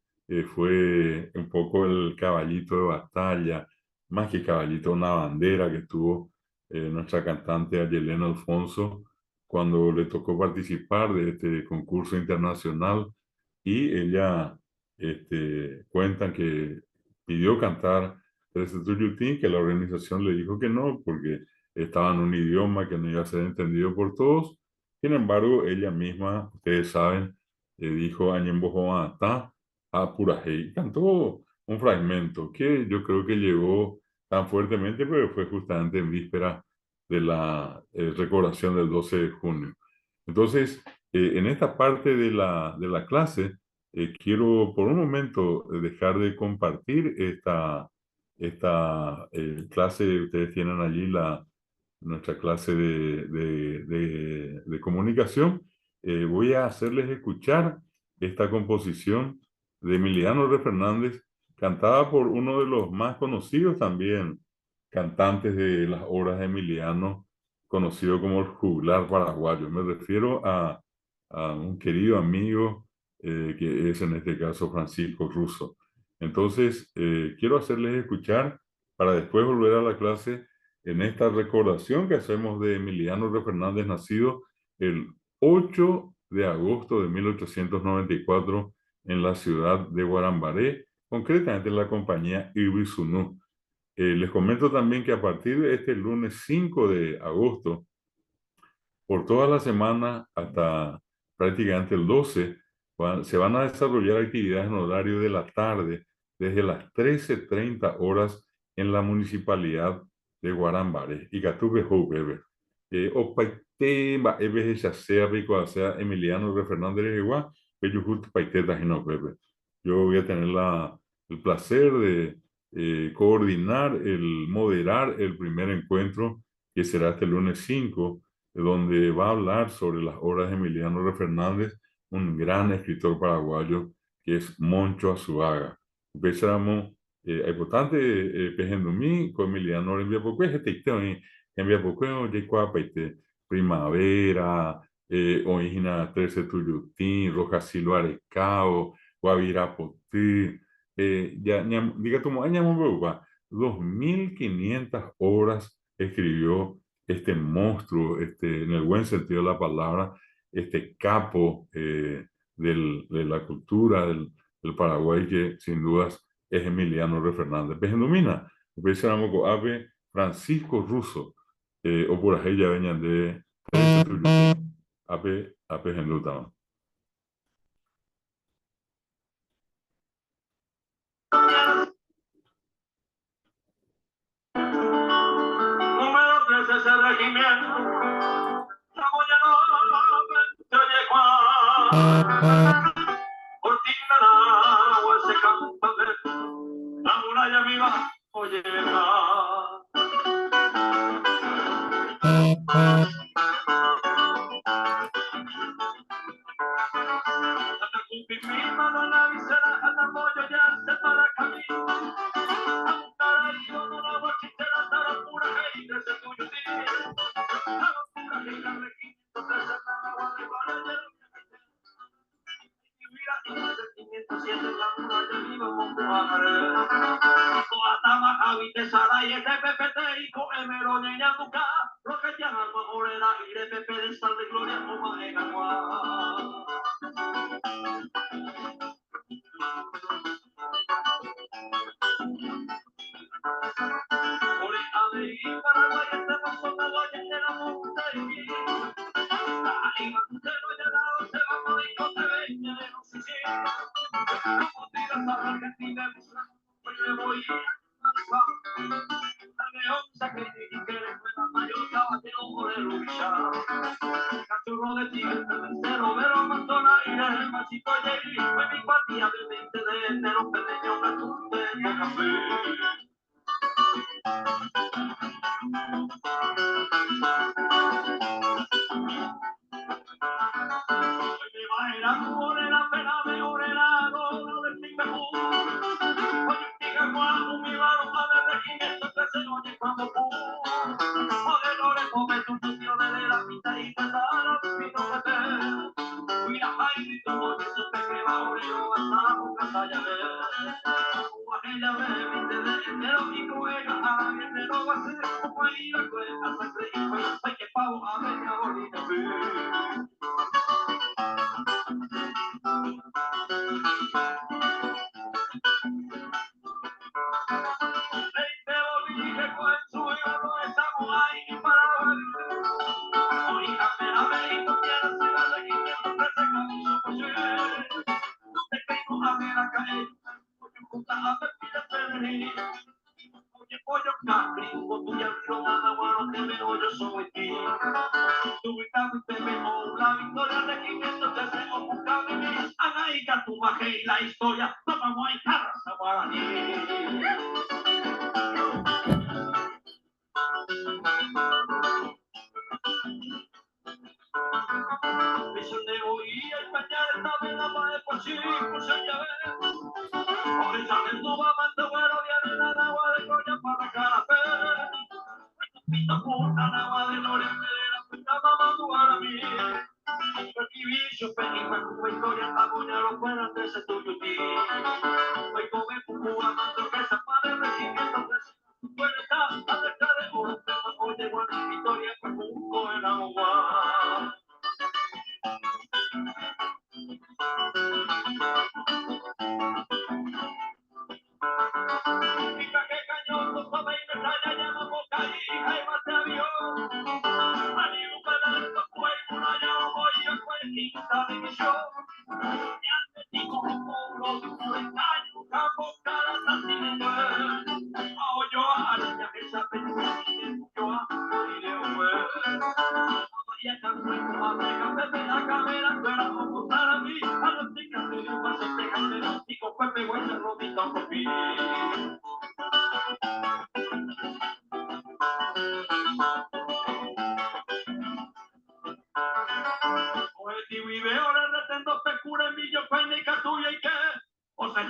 fue un poco el caballito de batalla, más que caballito, una bandera que tuvo nuestra cantante Ayelena Alfonso cuando le tocó participar de este concurso internacional, y ella cuenta que pidió cantar Teresa Tuyutín, que la organización le dijo que no, porque estaba en un idioma que no iba a ser entendido por todos. Sin embargo, ella misma, ustedes saben, dijo Añembojo Ata a Purajei. Cantó un fragmento que yo creo que llegó tan fuertemente, pero fue justamente en víspera de la recordación del 12 de junio. Entonces, en esta parte de la clase, quiero por un momento dejar de compartir esta clase. Ustedes tienen allí nuestra clase de comunicación. Voy a hacerles escuchar esta composición de Emiliano R. Fernández, cantada por uno de los más conocidos también cantantes de las obras de Emiliano, conocido como el juglar paraguayo. Me refiero a un querido amigo que es en este caso Francisco Russo. Entonces, quiero hacerles escuchar para después volver a la clase en esta recordación que hacemos de Emiliano R. Fernández, nacido el 8 de agosto de 1894 en la ciudad de Guarambaré, concretamente en la compañía Ibisunú. Les comento también que a partir de este lunes 5 de agosto, por toda la semana hasta prácticamente el 12, se van a desarrollar actividades en horario de la tarde desde las 13:30 horas en la municipalidad de Guarambaré. Y Catupe Joubebe. Opaite va ebe ya sea rico, sea Emiliano de Fernández de Iguá, pero justo paiteta y no bebe. Yo voy a tener el placer de coordinar, el moderar el primer encuentro que será este lunes 5, donde va a hablar sobre las obras de Emiliano R. Fernández, un gran escritor paraguayo que es Moncho Azuaga. Empezamos, é importante pehendumi com Emiliano em Biapocué, reteitão em Biapocué, onde Coapaite, Primavera, Oína 13 Tuyutín, Rojacilo Arecao, Guavirapotí, diga tu año 2500 obras escribió este monstruo, en el buen sentido de la palabra, este capo de la cultura del Paraguay, que sin dudas es Emiliano R. Fernández. Pejendomina, empezamos con Ave Francisco Russo, o por ahí ya venían de Ave Genduta. Número 13 ese regimiento, la voy a Cortina agua ese campamento, la muralla viva, oye,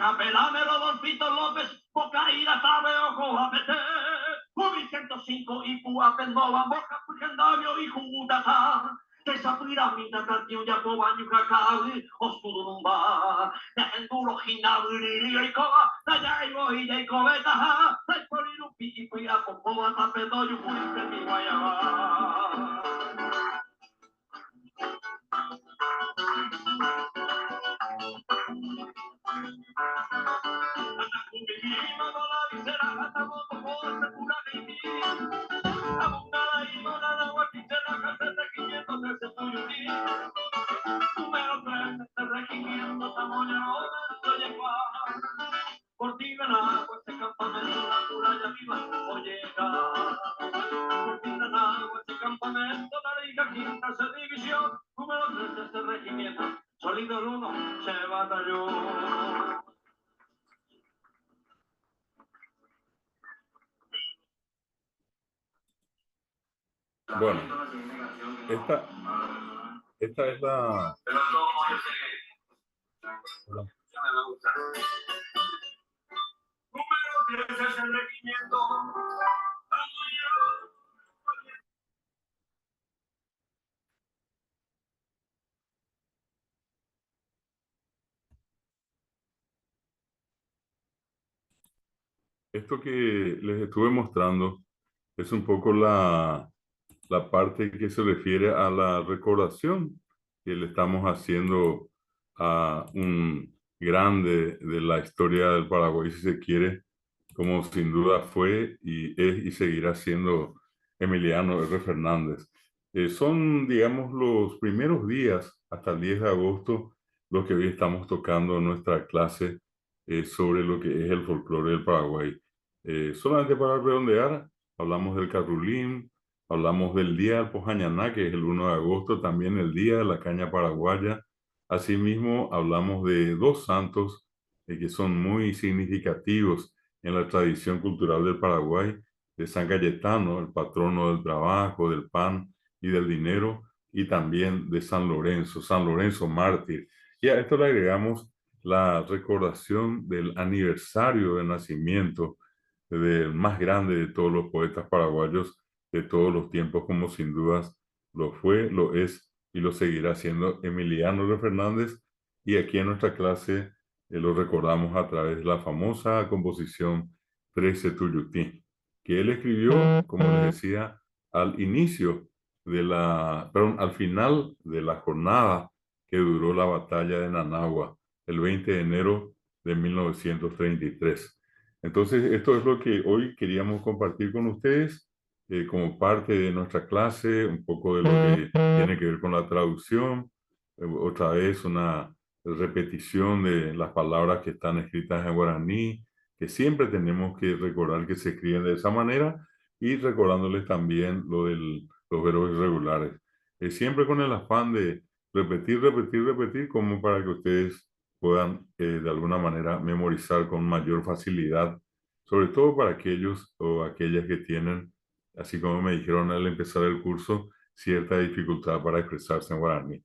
Capelame Rodolfito López, Bocaíra sabe ojo a meter. Ubi 105 y Puapendova, Boca Pucandavio y Judatá. Esa piramida canción ya cobaño cacaui, oscuro numba. Dejenduro ginabri y coba, dayaibo y de cobeta, de poliru piti pia popoa tapedo y puriste mi guayaba. Cortina agua, ese campamento, la muralla viva, oye, cortina agua, ese campamento, la liga quinta, esa división, número 3 de este regimiento, sólido el 1, se batalló. Bueno, esta es la... Número 3 es el regimiento. Esto que les estuve mostrando es un poco la parte que se refiere a la recordación que le estamos haciendo a un grande de la historia del Paraguay, si se quiere, como sin duda fue y es y seguirá siendo Emiliano R. Fernández. Son, digamos, los primeros días hasta el 10 de agosto, lo que hoy estamos tocando en nuestra clase sobre lo que es el folclore del Paraguay. Solamente para redondear, hablamos del carrulín, hablamos del Día del Pojañaná, que es el 1 de agosto, también el Día de la Caña Paraguaya. Asimismo, hablamos de dos santos que son muy significativos en la tradición cultural del Paraguay, de San Cayetano, el patrono del trabajo, del pan y del dinero, y también de San Lorenzo mártir. Y a esto le agregamos la recordación del aniversario de nacimiento del más grande de todos los poetas paraguayos de todos los tiempos, como sin dudas lo fue, lo es y lo seguirá siendo Emiliano de Fernández. Y aquí en nuestra clase lo recordamos a través de la famosa composición 13 Tuyutí, que él escribió, como les decía, al inicio de perdón, al final de la jornada que duró la batalla de Nanagua, el 20 de enero de 1933. Entonces, esto es lo que hoy queríamos compartir con ustedes como parte de nuestra clase, un poco de lo que tiene que ver con la traducción, otra vez una repetición de las palabras que están escritas en guaraní, que siempre tenemos que recordar que se escriben de esa manera y recordándoles también lo de los verbos irregulares. Siempre con el afán de repetir, repetir, repetir, como para que ustedes puedan de alguna manera memorizar con mayor facilidad, sobre todo para aquellos o aquellas que tienen, así como me dijeron al empezar el curso, cierta dificultad para expresarse en guaraní.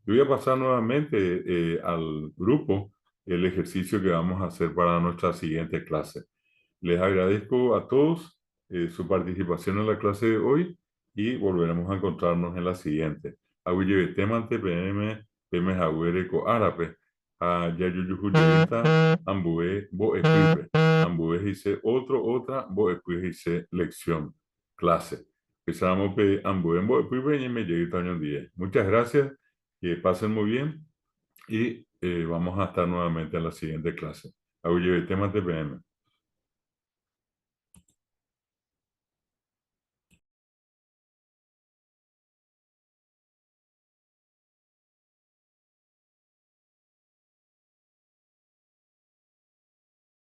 Yo voy a pasar nuevamente al grupo el ejercicio que vamos a hacer para nuestra siguiente clase. Les agradezco a todos su participación en la clase de hoy y volveremos a encontrarnos en la siguiente. Aguille temante PM PM Jaguere ko árabe a Yayuyujuyita Ambue Bo Equipe. Ambue dice otra Bo Equipe dice lección, clase. Empezamos pe Ambue Bo Equipe y me llegué un día. Muchas gracias, que pasen muy bien y vamos a estar nuevamente en la siguiente clase. Aguille temante PM.